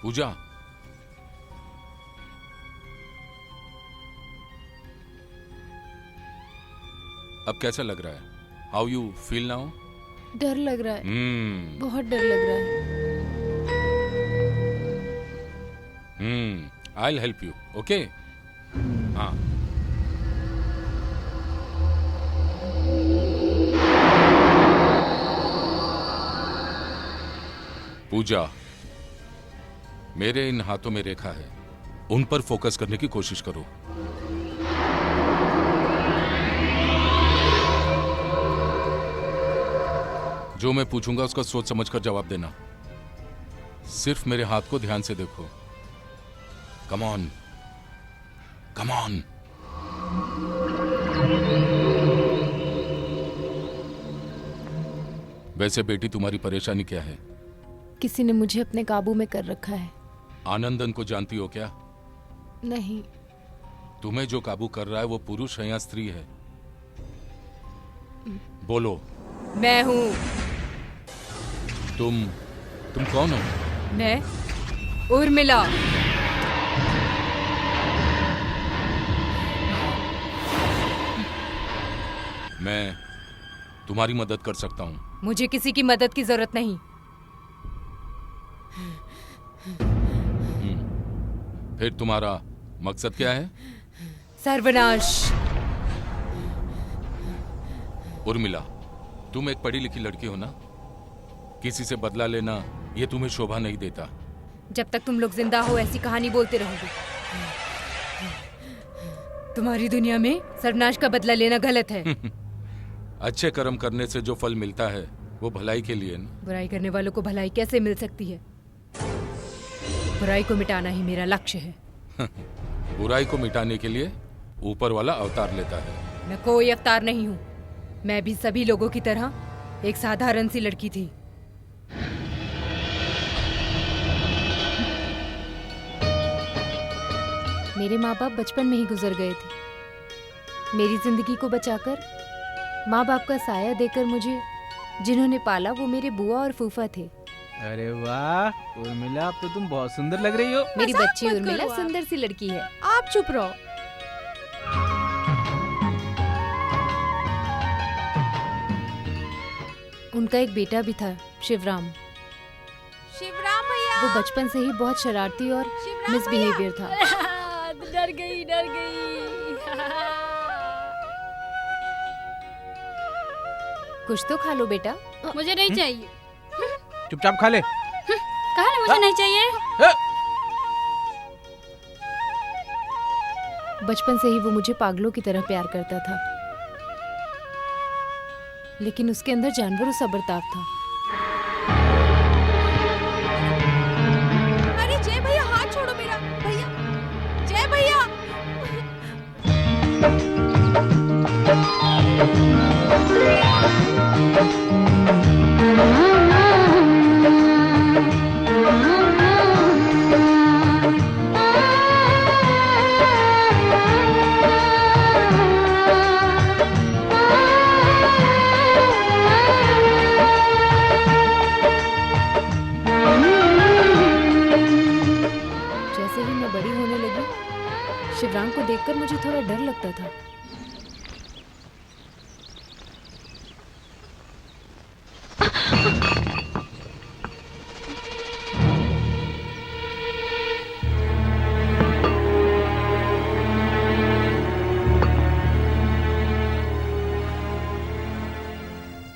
पूजा, अब कैसा लग रहा है? How you feel now? डर लग रहा है, बहुत डर लग रहा है। I'll help you, okay? हाँ। पूजा, मेरे इन हाथों में रेखा है, उन पर फोकस करने की कोशिश करो। जो मैं पूछूंगा उसका सोच समझकर जवाब देना। सिर्फ मेरे हाथ को ध्यान से देखो। Come on, come on. वैसे बेटी, तुम्हारी परेशानी क्या है? किसी ने मुझे अपने काबू में कर रखा है। आनंदन को जानती हो क्या? नहीं। तुम्हें जो काबू कर रहा है वो पुरुष है या स्त्री है? बोलो। मैं हूँ। तुम कौन हो? मैं उर्मिला। मैं तुम्हारी मदद कर सकता हूँ। मुझे किसी की मदद की जरूरत नहीं। फिर तुम्हारा मकसद क्या है? सर्वनाश। उर्मिला, तुम एक पढ़ी लिखी लड़की हो ना, किसी से बदला लेना ये तुम्हें शोभा नहीं देता। जब तक तुम लोग जिंदा हो ऐसी कहानी बोलते रहोगे। तुम्हारी दुनिया में सर्वनाश का बदला लेना गलत है। अच्छे कर्म करने से जो फल मिलता है वो भलाई के लिए ना। बुराई करने वालों को भलाई कैसे मिल सकती है? बुराई को मिटाना ही मेरा लक्ष्य है। बुराई को मिटाने के लिए ऊपर वाला अवतार लेता है। मैं कोई अवतार नहीं हूँ। मैं भी सभी लोगों की तरह एक साधारण सी लड़की थी। मेरे माँ बाप बचपन में ही गुजर गए थे। मेरी जिंदगी को बचाकर माँ बाप का साया देकर मुझे जिन्होंने पाला वो मेरे बुआ और फूफा थे। अरे वाह उर्मिला, अब तो तुम बहुत सुंदर लग रही हो। मेरी मजाक बच्ची मत उर्मिला करो आप। सुंदर सी लड़की है। आप चुप रहो। उनका एक बेटा भी था, शिवराम। शिवराम भैया। वो बचपन से ही बहुत शरारती और शिवराम मिसबिहेवियर था। डर गई डर गई। कुछ तो खा लो बेटा। मुझे नहीं चाहिए। चुपचाप खा ले। कहा ना मुझे नहीं चाहिए। बचपन से ही वो मुझे पागलों की तरह प्यार करता था, लेकिन उसके अंदर जानवरों सा बर्ताव था। अरे जय भैया, हाथ छोड़ो मेरा। भैया, जय भैया। जैसे ही मैं बड़ी होने लगी, शिवराम को देखकर मुझे थोड़ा डर लगता था।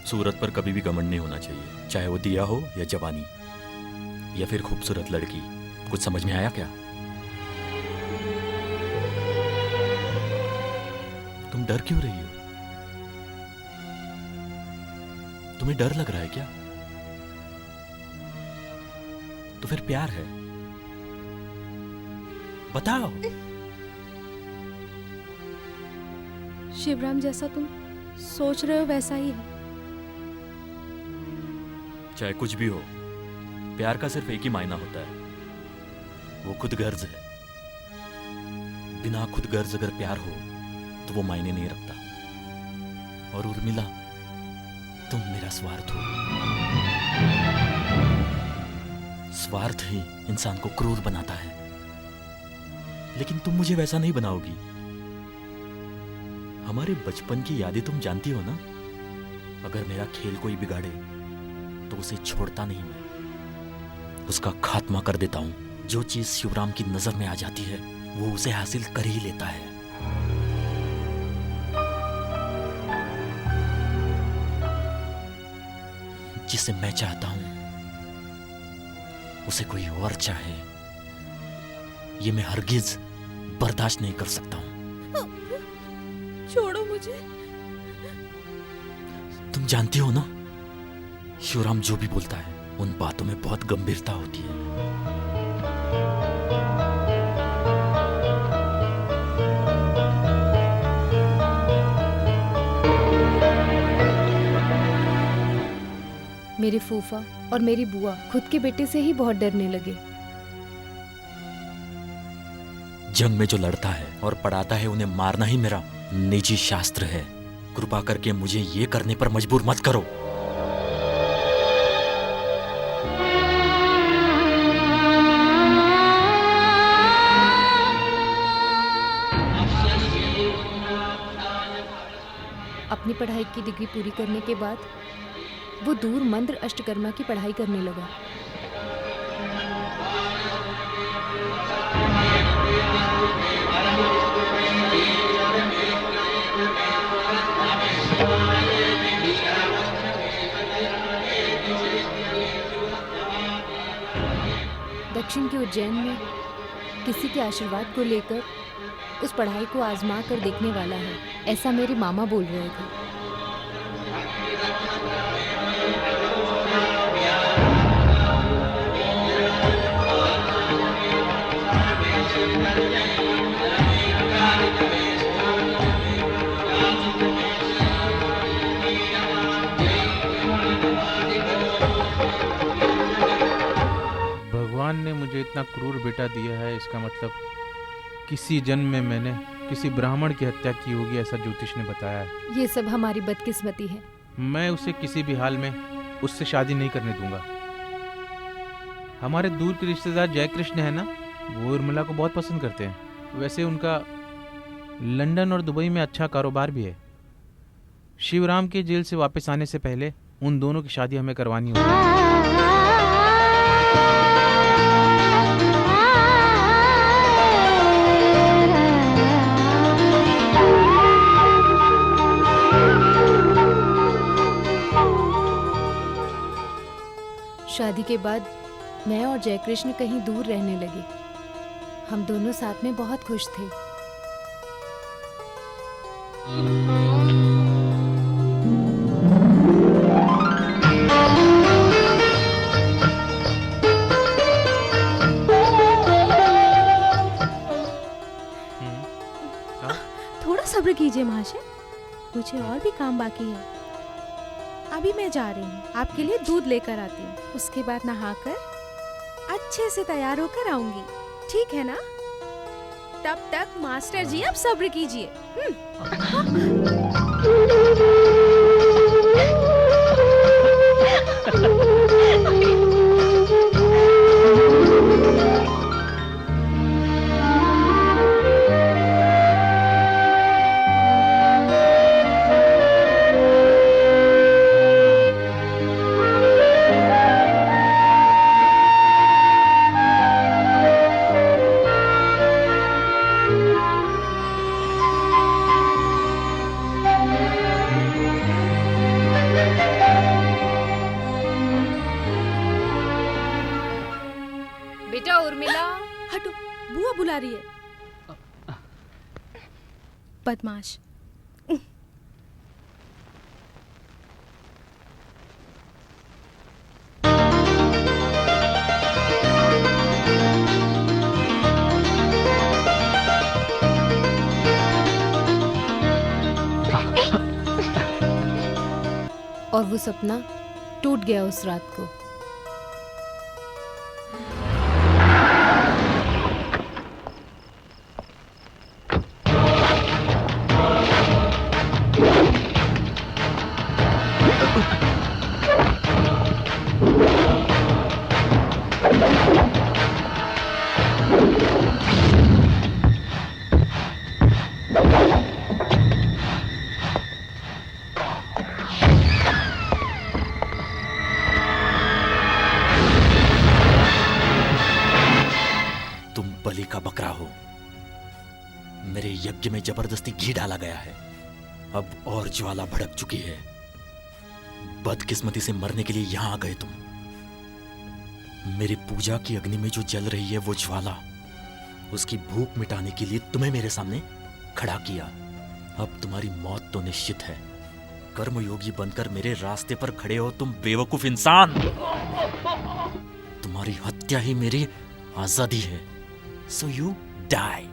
सूरत पर कभी भी घमंड नहीं होना चाहिए, चाहे वो दिया हो या जवानी या फिर खूबसूरत लड़की। कुछ समझ में आया क्या? तुम डर क्यों रही हो? तुम्हें डर लग रहा है क्या? तो फिर प्यार है, बताओ। शिवराम जैसा तुम सोच रहे हो वैसा ही है। चाहे कुछ भी हो, प्यार का सिर्फ एक ही मायना होता है, वो खुद गर्ज है। बिना खुद गर्ज अगर प्यार हो तो वो मायने नहीं रखता। और उर्मिला, तुम मेरा स्वार्थ हो। स्वार्थ ही इंसान को क्रूर बनाता है, लेकिन तुम मुझे वैसा नहीं बनाओगी। हमारे बचपन की यादें तुम जानती हो ना। अगर मेरा खेल कोई बिगाड़े तो उसे छोड़ता नहीं मैं, उसका खात्मा कर देता हूं। जो चीज शिवराम की नजर में आ जाती है वो उसे हासिल कर ही लेता है। जिसे मैं चाहता हूं उसे कोई और चाहे, ये मैं हरगिज बर्दाश्त नहीं कर सकता हूं। छोड़ो मुझे। तुम जानती हो ना, शिवराम जो भी बोलता है उन बातों में बहुत गंभीरता होती है। मेरे फूफा और मेरी बुआ खुद के बेटे से ही बहुत डरने लगे। जंग में जो लड़ता है और पढ़ाता है उन्हें मारना ही मेरा निजी शास्त्र है। कृपा करके मुझे ये करने पर मजबूर मत करो। अपनी पढ़ाई की डिग्री पूरी करने के बाद वो दूर मंत्र अष्टकर्मा की पढ़ाई करने लगा। दक्षिण के उज्जैन में किसी के आशीर्वाद को लेकर उस पढ़ाई को आजमा कर देखने वाला है, ऐसा मेरे मामा बोल रहे थे। भगवान ने मुझे इतना क्रूर बेटा दिया है, इसका मतलब किसी जन्म में मैंने किसी ब्राह्मण की हत्या की होगी, ऐसा ज्योतिष ने बताया है। ये सब हमारी बदकिस्मती है। मैं उसे किसी भी हाल में उससे शादी नहीं करने दूंगा। हमारे दूर के रिश्तेदार जय कृष्ण है ना, वो उर्मिला को बहुत पसंद करते हैं। वैसे उनका लंदन और दुबई में अच्छा कारोबार भी है। शिवराम के जेल से वापस आने से पहले उन दोनों की शादी हमें करवानी होगी। शादी के बाद मैं और जयकृष्ण कहीं दूर रहने लगे। हम दोनों साथ में बहुत खुश थे। थोड़ा सब्र कीजिए महाशय, मुझे और भी काम बाकी है। अभी मैं जा रही हूँ, आपके लिए दूध लेकर आती हूँ। उसके बाद नहाकर अच्छे से तैयार होकर आऊंगी, ठीक है ना? तब तक मास्टर जी अब सब्र कीजिए। बेटा उर्मिला, हटो, बुआ बुला रही है। बदमाश। और वो सपना टूट गया उस रात को। मेरे यज्ञ में जबरदस्ती घी डाला गया है। अब और ज्वाला भड़क चुकी है। बदकिस्मती से मरने के लिए यहां आ गए तुम। मेरी पूजा की अग्नि में जो जल रही है वो ज्वाला, उसकी भूख मिटाने के लिए तुम्हें मेरे सामने खड़ा किया। अब तुम्हारी मौत तो निश्चित है। कर्मयोगी बनकर मेरे रास्ते पर खड़े हो तुम बेवकूफ इंसान। तुम्हारी हत्या ही मेरी आजादी है। So you die.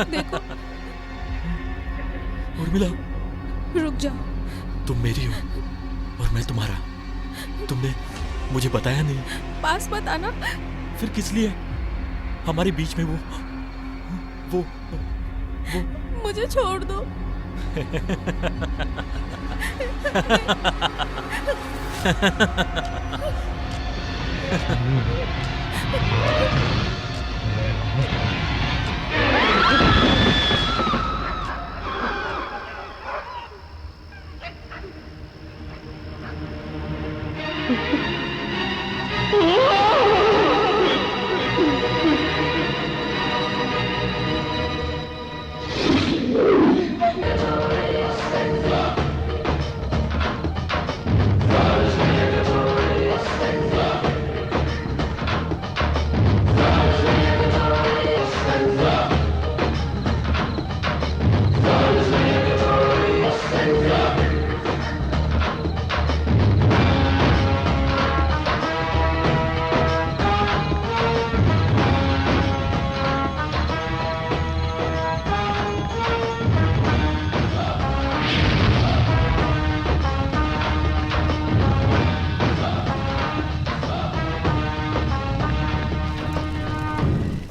देखो, उर्मिला, रुक जाओ। तुम मेरी हो और मैं तुम्हारा। तुमने मुझे बताया नहीं। पास मत आना। फिर किस लिए? हमारे बीच में वो मुझे छोड़ दो।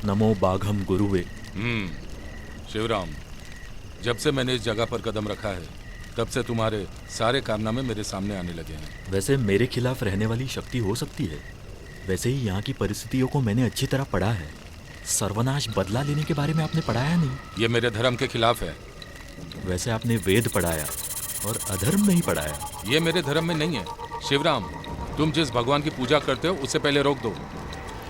नमो बाघम गुरुवे। शिवराम, जब से मैंने इस जगह पर कदम रखा है तब से तुम्हारे सारे कारनामे मेरे सामने आने लगे हैं। वैसे मेरे खिलाफ रहने वाली शक्ति हो सकती है, वैसे ही यहाँ की परिस्थितियों को मैंने अच्छी तरह पढ़ा है। सर्वनाश बदला लेने के बारे में आपने पढ़ाया नहीं। ये मेरे धर्म के खिलाफ है। वैसे आपने वेद पढ़ाया और अधर्म नहीं पढ़ाया। ये मेरे धर्म में नहीं है। शिवराम, तुम जिस भगवान की पूजा करते हो उसे पहले रोक दो।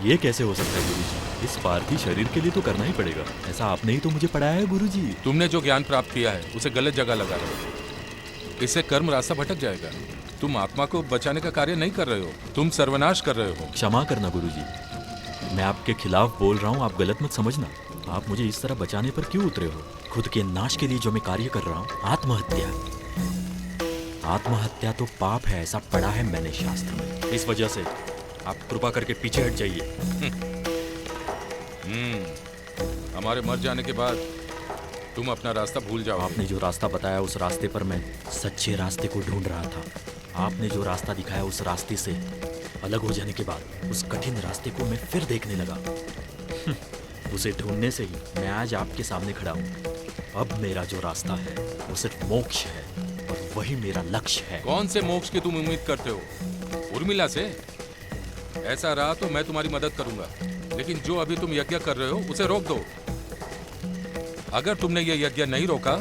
ये कैसे हो सकता है गुरुजी? इस पार्थी शरीर के लिए तो करना ही पड़ेगा। ऐसा आपने ही तो मुझे पढ़ाया है गुरुजी। तुमने जो ज्ञान प्राप्त किया है उसे गलत जगह लगा रहे हो। इससे कर्म रास्ता भटक जाएगा। तुम आत्मा को बचाने का कार्य नहीं कर रहे हो, तुम सर्वनाश कर रहे हो। क्षमा करना गुरुजी, मैं आपके खिलाफ बोल रहा हूँ, आप गलत मत समझना। आप मुझे इस तरह बचाने पर क्यों उतरे हो? खुद के नाश के लिए जो मैं कार्य कर रहा हूँ, आत्महत्या। आत्महत्या तो पाप है, ऐसा पढ़ा है मैंने शास्त्र में। इस वजह से आप कृपा करके पीछे हट जाइए। हमारे मर जाने के बाद तुम अपना रास्ता भूल जाओ। आपने जो रास्ता बताया उस रास्ते पर मैं सच्चे रास्ते को ढूंढ रहा था। आपने जो रास्ता दिखाया उस रास्ते से अलग हो जाने के बाद उस कठिन रास्ते को मैं फिर देखने लगा। उसे ढूंढने से ही मैं आज आपके सामने खड़ा हूँ। अब मेरा जो रास्ता है वो सिर्फ मोक्ष है और वही मेरा लक्ष्य है। कौन से मोक्ष की तुम उम्मीद करते हो? उर्मिला से? ऐसा रहा तो मैं तुम्हारी मदद करूंगा, लेकिन जो अभी तुम यज्ञ कर रहे हो उसे रोक दो। अगर तुमने ये यज्ञ नहीं रोका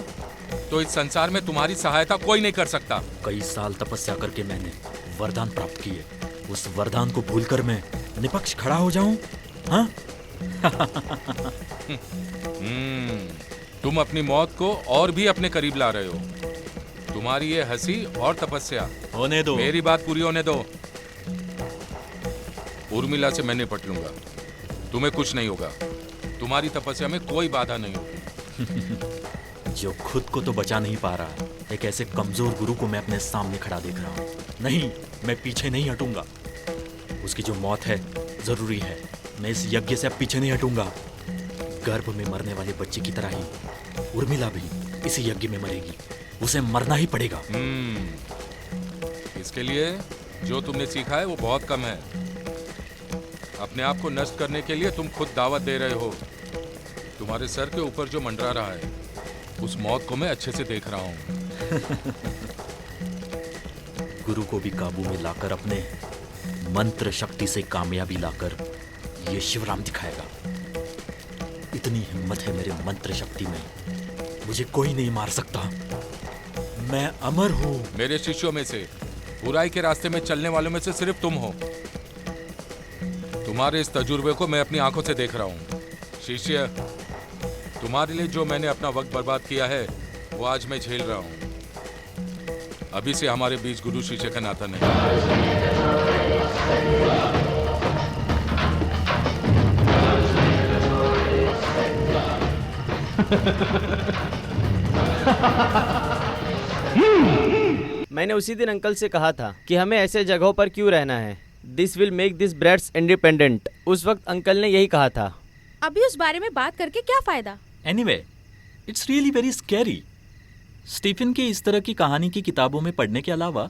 तो इस संसार में तुम्हारी सहायता कोई नहीं कर सकता। कई साल तपस्या करके मैंने वरदान प्राप्त किए। उस वरदान को भूलकर मैं निपक्ष खड़ा हो जाऊं? हाँ? तुम अपनी मौत को और भी अपने करीब ला रहे हो। तुम्हारी ये हंसी और तपस्या होने दो। मेरी बात पूरी होने दो। उर्मिला से मैं निपट लूंगा, तुम्हें कुछ नहीं होगा। तुम्हारी तपस्या में कोई बाधा नहीं होगी। जो खुद को तो बचा नहीं पा रहा, एक ऐसे कमजोर गुरु को मैं अपने सामने खड़ा देख रहा हूँ। नहीं, मैं पीछे नहीं हटूंगा। उसकी जो मौत है जरूरी है। मैं इस यज्ञ से अब पीछे नहीं हटूंगा। गर्भ में मरने वाले बच्चे की तरह ही उर्मिला भी इसी यज्ञ में मरेगी। उसे मरना ही पड़ेगा। इसके लिए जो तुमने सीखा है वो बहुत कम है। अपने आप को नष्ट करने के लिए तुम खुद दावत दे रहे हो। तुम्हारे सर के ऊपर जो मंडरा रहा है उस मौत को मैं अच्छे से देख रहा हूँ। गुरु को भी काबू में लाकर, अपने मंत्र शक्ति से कामयाबी लाकर ये शिवराम दिखाएगा। इतनी हिम्मत है मेरे मंत्र शक्ति में, मुझे कोई नहीं मार सकता। मैं अमर हूँ। मेरे शिष्यों में से बुराई के रास्ते में चलने वालों में से सिर्फ तुम हो। तुम्हारे इस तजुर्बे को मैं अपनी आंखों से देख रहा हूँ। शिष्य, तुम्हारे लिए जो मैंने अपना वक्त बर्बाद किया है वो आज मैं झेल रहा हूँ। अभी से हमारे बीच गुरु शिष्य का नाता नहीं। मैंने उसी दिन अंकल से कहा था कि हमें ऐसे जगहों पर क्यों रहना है। This will make this breads independent. उस वक्त अंकल ने यही कहा था। अभी उस बारे में बात करके क्या फायदा? Anyway, it's really very scary. Stephen की इस तरह की कहानी की किताबों में पढ़ने के अलावा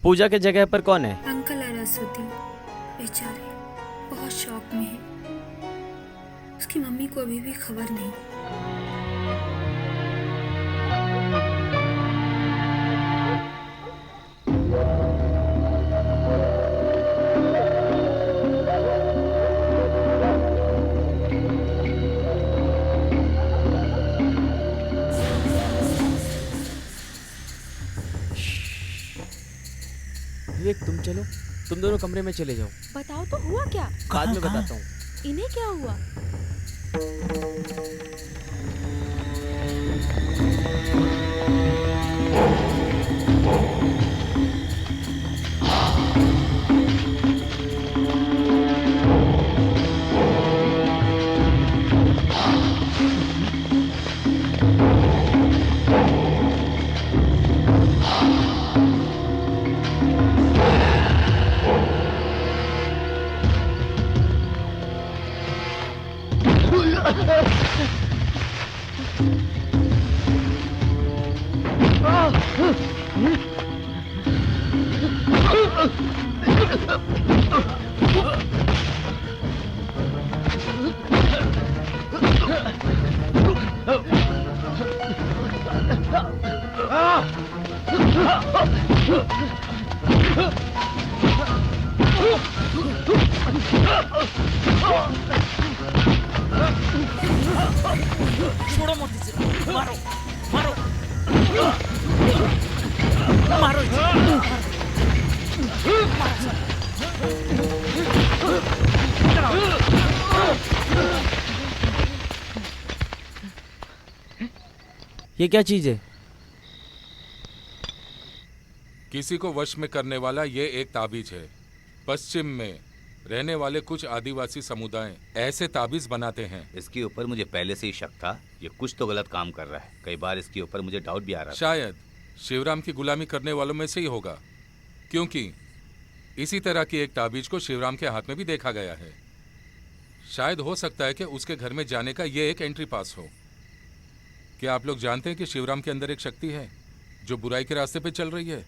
पूजा के जगह पर कौन है? अंकल और असुती बेचारे बहुत शौक में है। उसकी मम्मी को अभी भी खबर नहीं। विवेक तुम चलो, तुम दोनों कमरे में चले जाओ। बताओ तो हुआ क्या? बाद में कहाँ? बताता हूँ। इन्हें क्या हुआ? ये क्या चीज है? किसी को वश में करने वाला ये एक ताबीज है। पश्चिम में रहने वाले कुछ आदिवासी समुदाय ऐसे ताबीज बनाते हैं। इसके ऊपर मुझे पहले से ही शक था, ये कुछ तो गलत काम कर रहा है। कई बार इसके ऊपर मुझे डाउट भी आ रहा था। शायद शिवराम की गुलामी करने वालों में से ही होगा, क्योंकि इसी तरह की एक ताबीज को शिवराम के हाथ में भी देखा गया है। शायद हो सकता है कि उसके घर में जाने का ये एक एंट्री पास हो। क्या आप लोग जानते हैं कि शिवराम के अंदर एक शक्ति है जो बुराई के रास्ते पे चल रही है?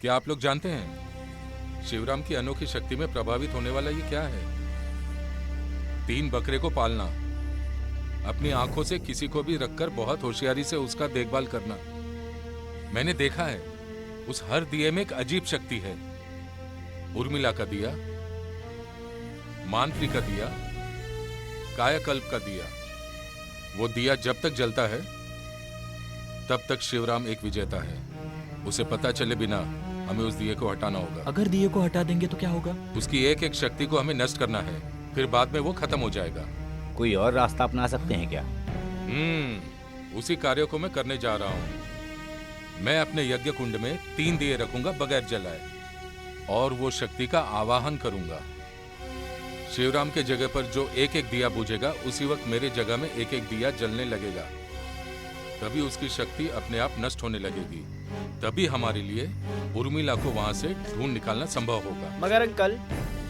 क्या आप लोग जानते हैं शिवराम की अनोखी शक्ति में प्रभावित होने वाला ये क्या है? 3 बकरे को पालना, अपनी आंखों से किसी को भी रखकर बहुत होशियारी से उसका देखभाल करना। मैंने देखा है उस हर दिए में एक अजीब शक्ति है। उर्मिला का दिया, मानत्री का दिया, कायाकल्प का दिया। वो दिया जब तक जलता है तब तक शिवराम एक विजेता है। उसे पता चले बिना हमें उस दिए को हटाना होगा। अगर दिए को हटा देंगे तो क्या होगा? उसकी एक एक शक्ति को हमें नष्ट करना है, फिर बाद में वो खत्म हो जाएगा। कोई और रास्ता अपना सकते हैं क्या? उसी कार्य को मैं करने जा रहा हूँ। मैं अपने यज्ञ कुंड में 3 दिए रखूंगा बगैर जलाए, और वो शक्ति का आवाहन करूंगा। शिवराम के जगह पर जो एक एक दिया बुझेगा, उसी वक्त मेरे जगह में एक एक दिया जलने लगेगा। तभी उसकी शक्ति अपने आप नष्ट होने लगेगी। तभी हमारे लिए उर्मिला को वहां से ढूंढ निकालना संभव होगा। मगर अंकल,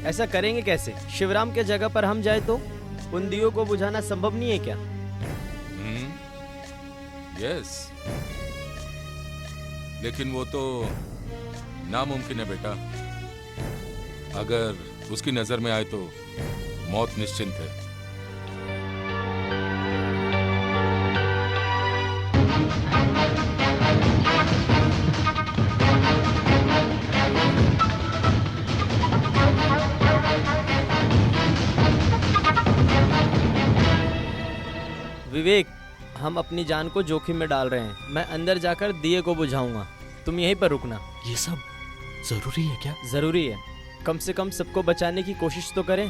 ऐसा करेंगे कैसे? शिवराम के जगह पर हम जाए तो उन दियों को बुझाना संभव नहीं है क्या? यस, लेकिन वो तो नामुमकिन है बेटा। अगर उसकी नजर में आए तो मौत निश्चिंत है। विवेक, हम अपनी जान को जोखिम में डाल रहे हैं। मैं अंदर जाकर दिए को बुझाऊंगा, तुम यहीं पर रुकना। ये सब जरूरी है क्या? जरूरी है, कम से कम सबको बचाने की कोशिश तो करें।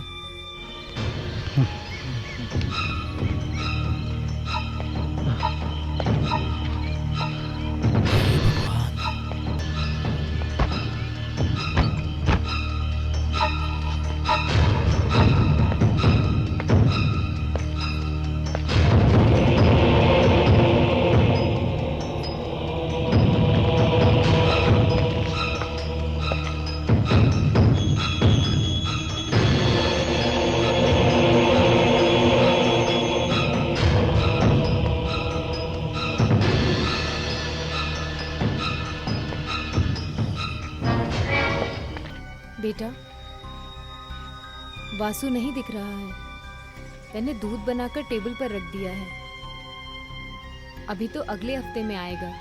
वासु नहीं दिख रहा है। मैंने दूध बनाकर टेबल पर रख दिया है। अभी तो अगले हफ्ते में आएगा।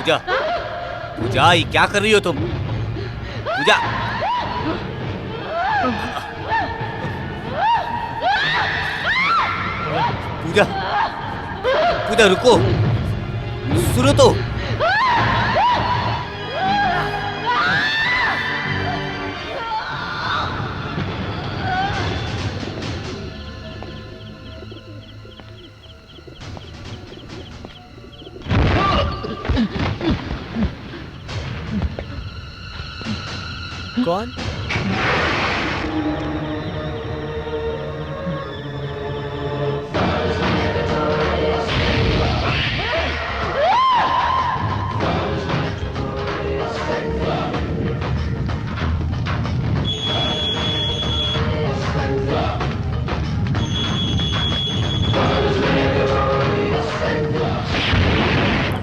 पूजा, पूजा, ये क्या कर रही हो तुम? पूजा, पूजा, पूजा रुको, सुनो तो। कौन?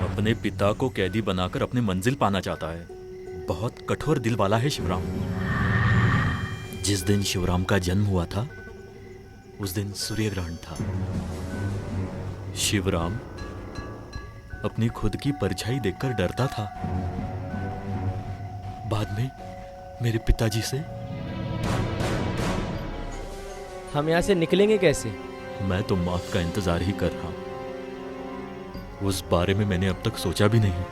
अपने पिता को कैदी बनाकर अपनी मंजिल पाना चाहता है। बहुत कठोर दिल वाला है शिवराम। जिस दिन शिवराम का जन्म हुआ था उस दिन सूर्य ग्रहण था। शिवराम अपनी खुद की परछाई देखकर डरता था। बाद में मेरे पिताजी से। हम यहाँ से निकलेंगे कैसे? मैं तो मौत का इंतजार ही कर रहा हूं। उस बारे में मैंने अब तक सोचा भी नहीं।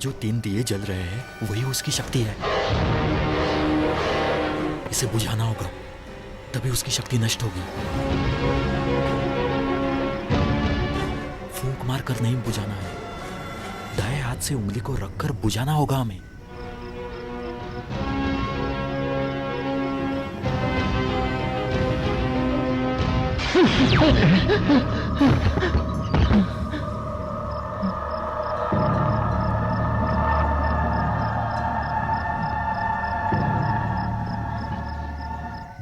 जो 3 दिए जल रहे हैं वही उसकी शक्ति है। इसे बुझाना होगा, तभी उसकी शक्ति नष्ट होगी। फूंक मारकर नहीं बुझाना है, दाएं हाथ से उंगली को रखकर बुझाना होगा हमें।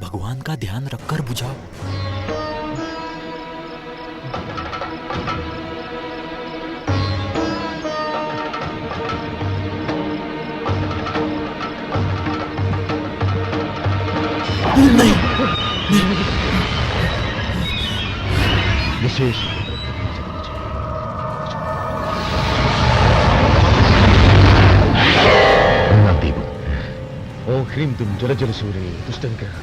भगवान का ध्यान रखकर बुझाओ। नहीं, विशेष ओम ह्रीं तुम जल जल सूर्य दुष्टंग्रहं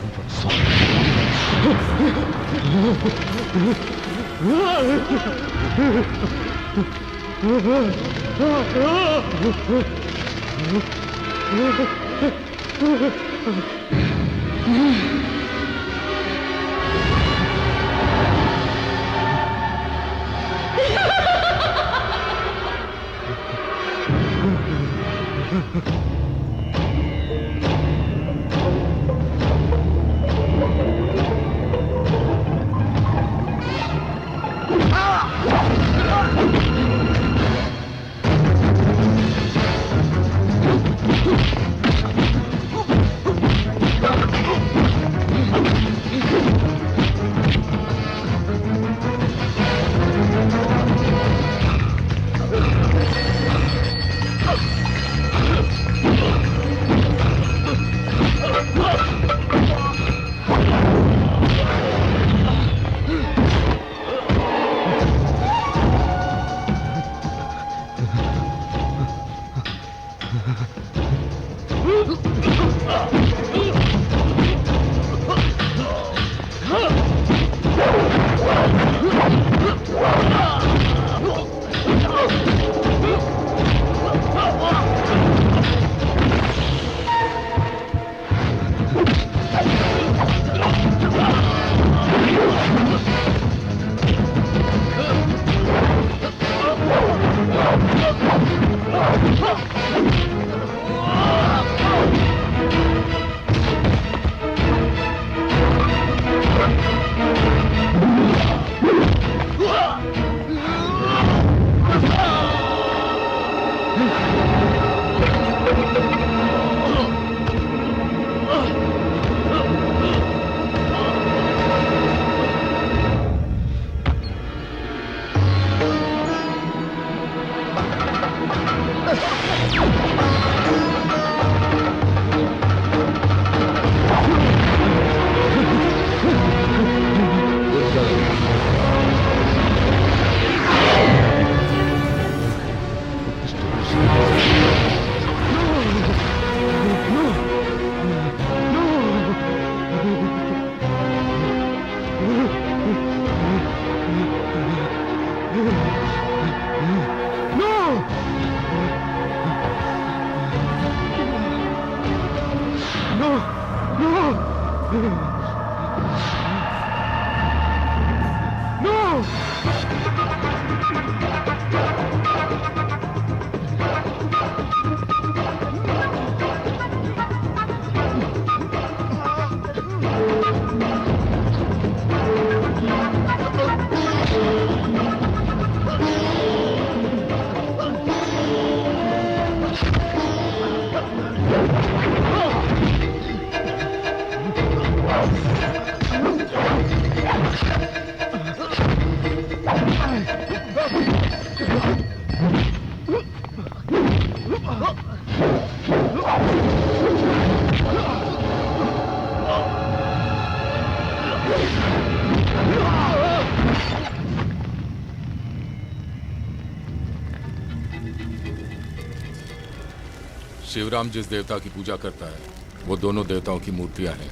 शिवराम जिस देवता की पूजा करता है वो दोनों देवताओं की मूर्तियां हैं।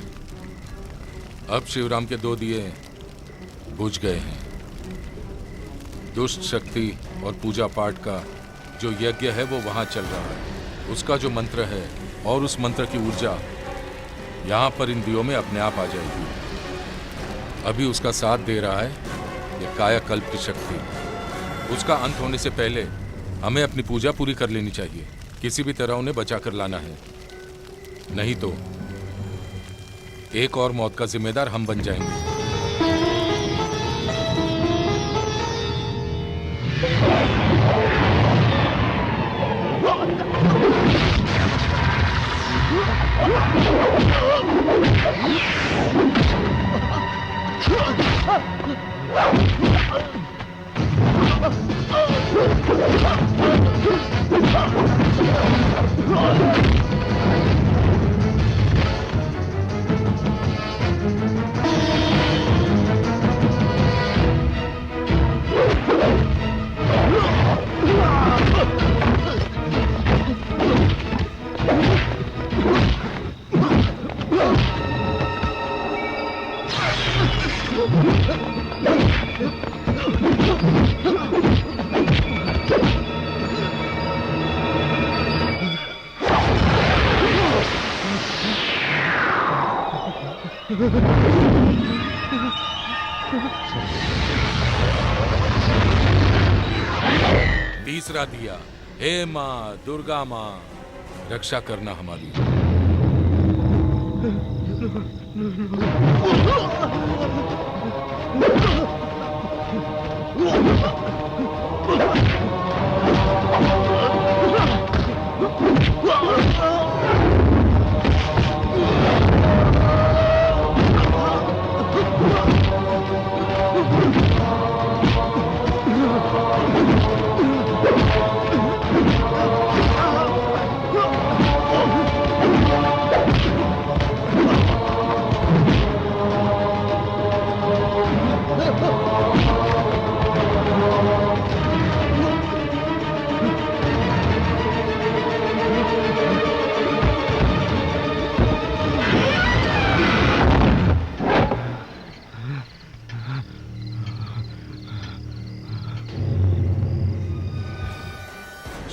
अब शिवराम के 2 दिए बुझ गए हैं। दुष्ट शक्ति और पूजा पाठ का जो यज्ञ है वो वहाँ चल रहा है, उसका जो मंत्र है और उस मंत्र की ऊर्जा यहाँ पर इन दियों में अपने आप आ जाएगी। अभी उसका साथ दे रहा है ये कायाकल्प की शक्ति। उसका अंत होने से पहले हमें अपनी पूजा पूरी कर लेनी चाहिए। किसी भी तरह उन्हें बचा कर लाना है, नहीं तो एक और मौत का जिम्मेदार हम बन जाएंगे। तीसरा दिया, हे माँ दुर्गा माँ, रक्षा करना हमारी।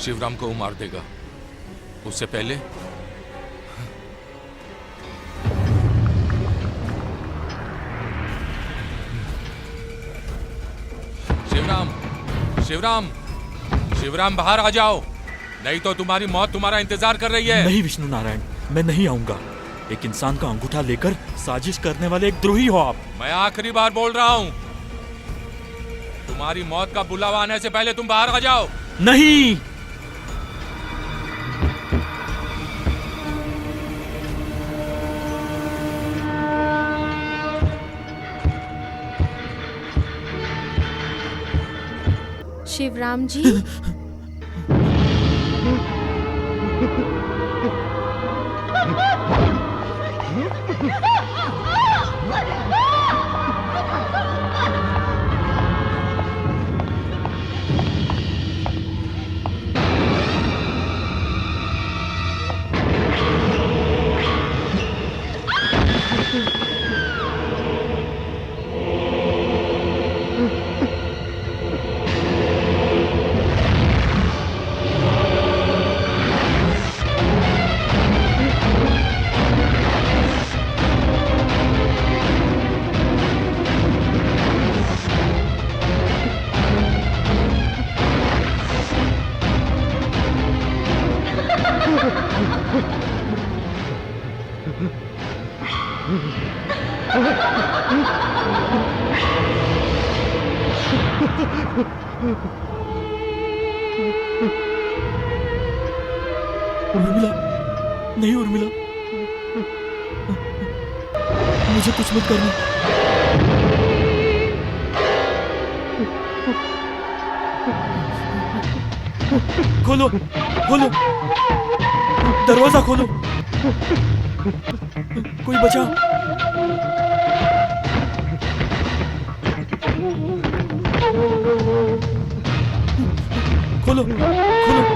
शिवराम को वो मार देगा, उससे पहले शिवराम, शिवराम, शिवराम बाहर आ जाओ, नहीं तो तुम्हारी मौत तुम्हारा इंतजार कर रही है। नहीं विष्णु नारायण, मैं नहीं आऊंगा। एक इंसान का अंगूठा लेकर साजिश करने वाले एक द्रोही हो आप। मैं आखिरी बार बोल रहा हूँ, तुम्हारी मौत का बुलावा आने से पहले तुम बाहर आ जाओ। नहीं, शिवराम जी। उर्मिला, नहीं उर्मिला, मुझे कुछ मत करना। खोलो, खोलो, दरवाजा खोलो, कोई बचाओ। खोलो, खोलो।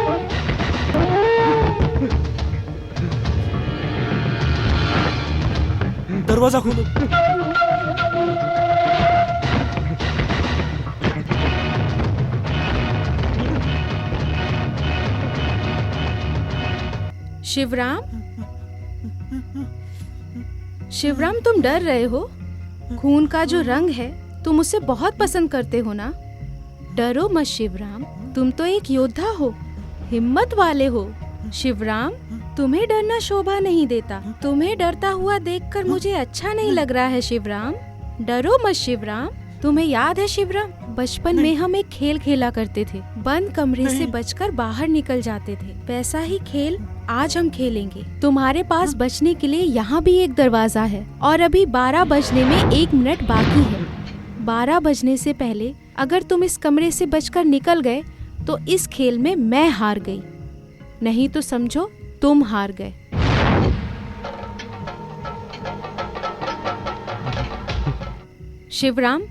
दरवाजा खोलो। शिवराम, शिवराम तुम डर रहे हो? खून का जो रंग है तुम उसे बहुत पसंद करते हो ना? डरो मत शिवराम, तुम तो एक योद्धा हो, हिम्मत वाले हो। शिवराम, तुम्हें डरना शोभा नहीं देता। तुम्हें डरता हुआ देखकर मुझे अच्छा नहीं लग रहा है शिवराम। डरो मत शिवराम। तुम्हें याद है शिवराम, बचपन में हम एक खेल खेला करते थे, बंद कमरे से बचकर बाहर निकल जाते थे। वैसा ही खेल आज हम खेलेंगे। तुम्हारे पास बचने के लिए यहाँ भी एक दरवाजा है और अभी 12 बजने में 1 मिनट बाकी है। 12 बजने से पहले अगर तुम इस कमरे से बचकर निकल गए तो इस खेल में मैं हार गई, नहीं तो समझो तुम हार गए। शिवराम,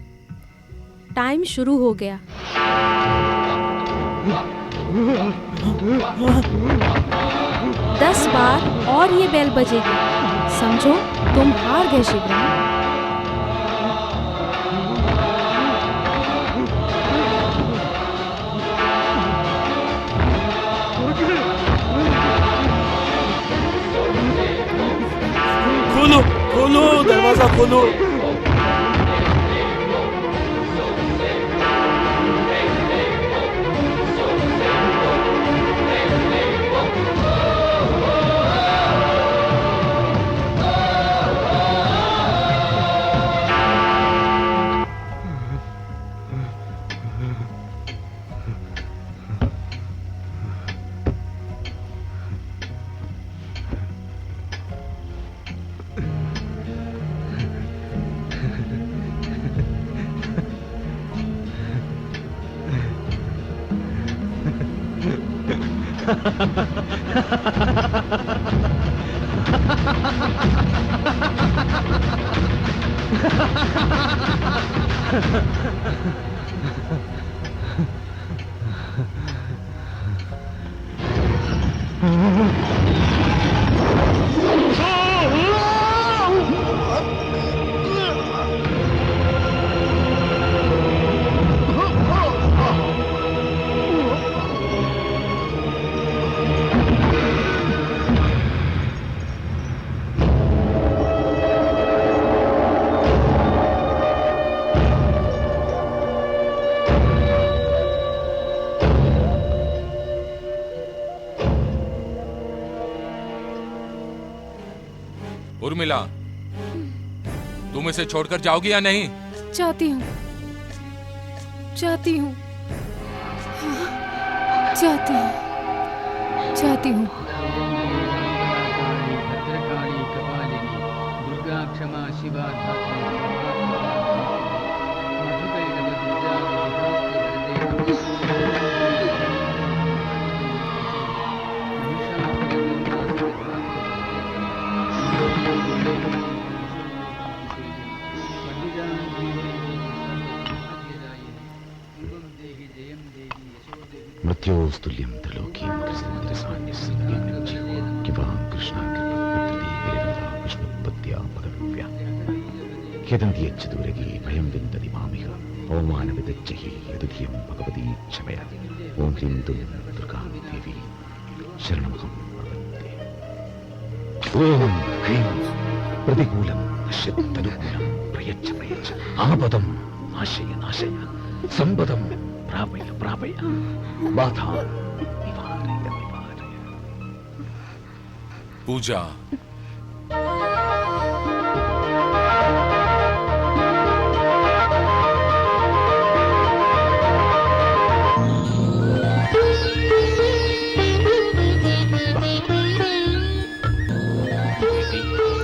टाइम शुरू हो गया। 10 बार और ये बेल बजेगी, समझो तुम हार गए शिवराम। खोलो खोलो, दरवाजा खोलो। उर्मिला, तुम इसे छोड़कर जाओगी या नहीं? चाहती हूँ, चाहती हूँ, चाहती हूँ, चाहती हूँ। भद्रकाली कपालिनी दुर्गा क्षमा शिवा मृत्योस्तुल्यं त्रिलोकीं कृष्णां कृष्णाकृपा विष्णुपत्या पदव्या ह्यदन्ति यच्चदूरगी भयं विन्दति मामिह पवमानविदच्चहि यदुधियं भगवती क्षमया ॐ ह्रीं दुं दुर्गा देवी शरणमहं प्रपद्ये। ॐ ह्रीं प्रतिकूलं नश्यदनुकूलं प्रयच्छ आपदं नाशय नाशय सम्पदं प्रापय प्रापय बाधा निवारय निवारय। पूजा,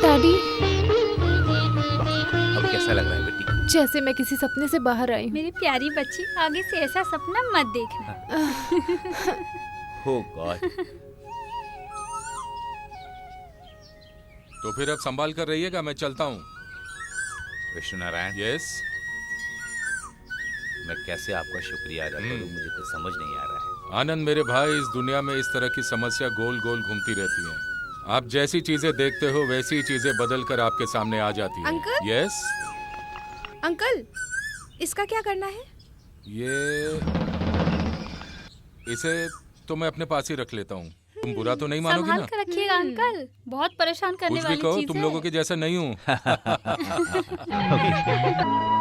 दादी, अब कैसा लग रहा है बेटी? जैसे मैं किसी सपने से बाहर आई हूँ। मेरी प्यारी बच्ची, आगे से ऐसा सपना मत देखना। हो गॉड। तो फिर अब संभाल कर रहिएगा, मैं चलता हूँ। विष्णु नारायण, यस, मैं कैसे आपका शुक्रिया अदा करूं, मुझे तो समझ नहीं आ रहा है। आनंद मेरे भाई, इस दुनिया में इस तरह की समस्या गोल गोल घूमती रहती है। आप जैसी चीजें देखते हो वैसी ही चीजें बदल कर आपके सामने आ जाती हैं। अंकल? यस, अंकल, इसका क्या करना है? इसे तो मैं अपने पास ही रख लेता हूँ। तुम बुरा तो नहीं मानोगी संभाल ना? कर रखिएगा अंकल, बहुत परेशान करने कुछ भी वाली कहो, चीज तुम है। लोगों के जैसा नहीं हूँ। ओके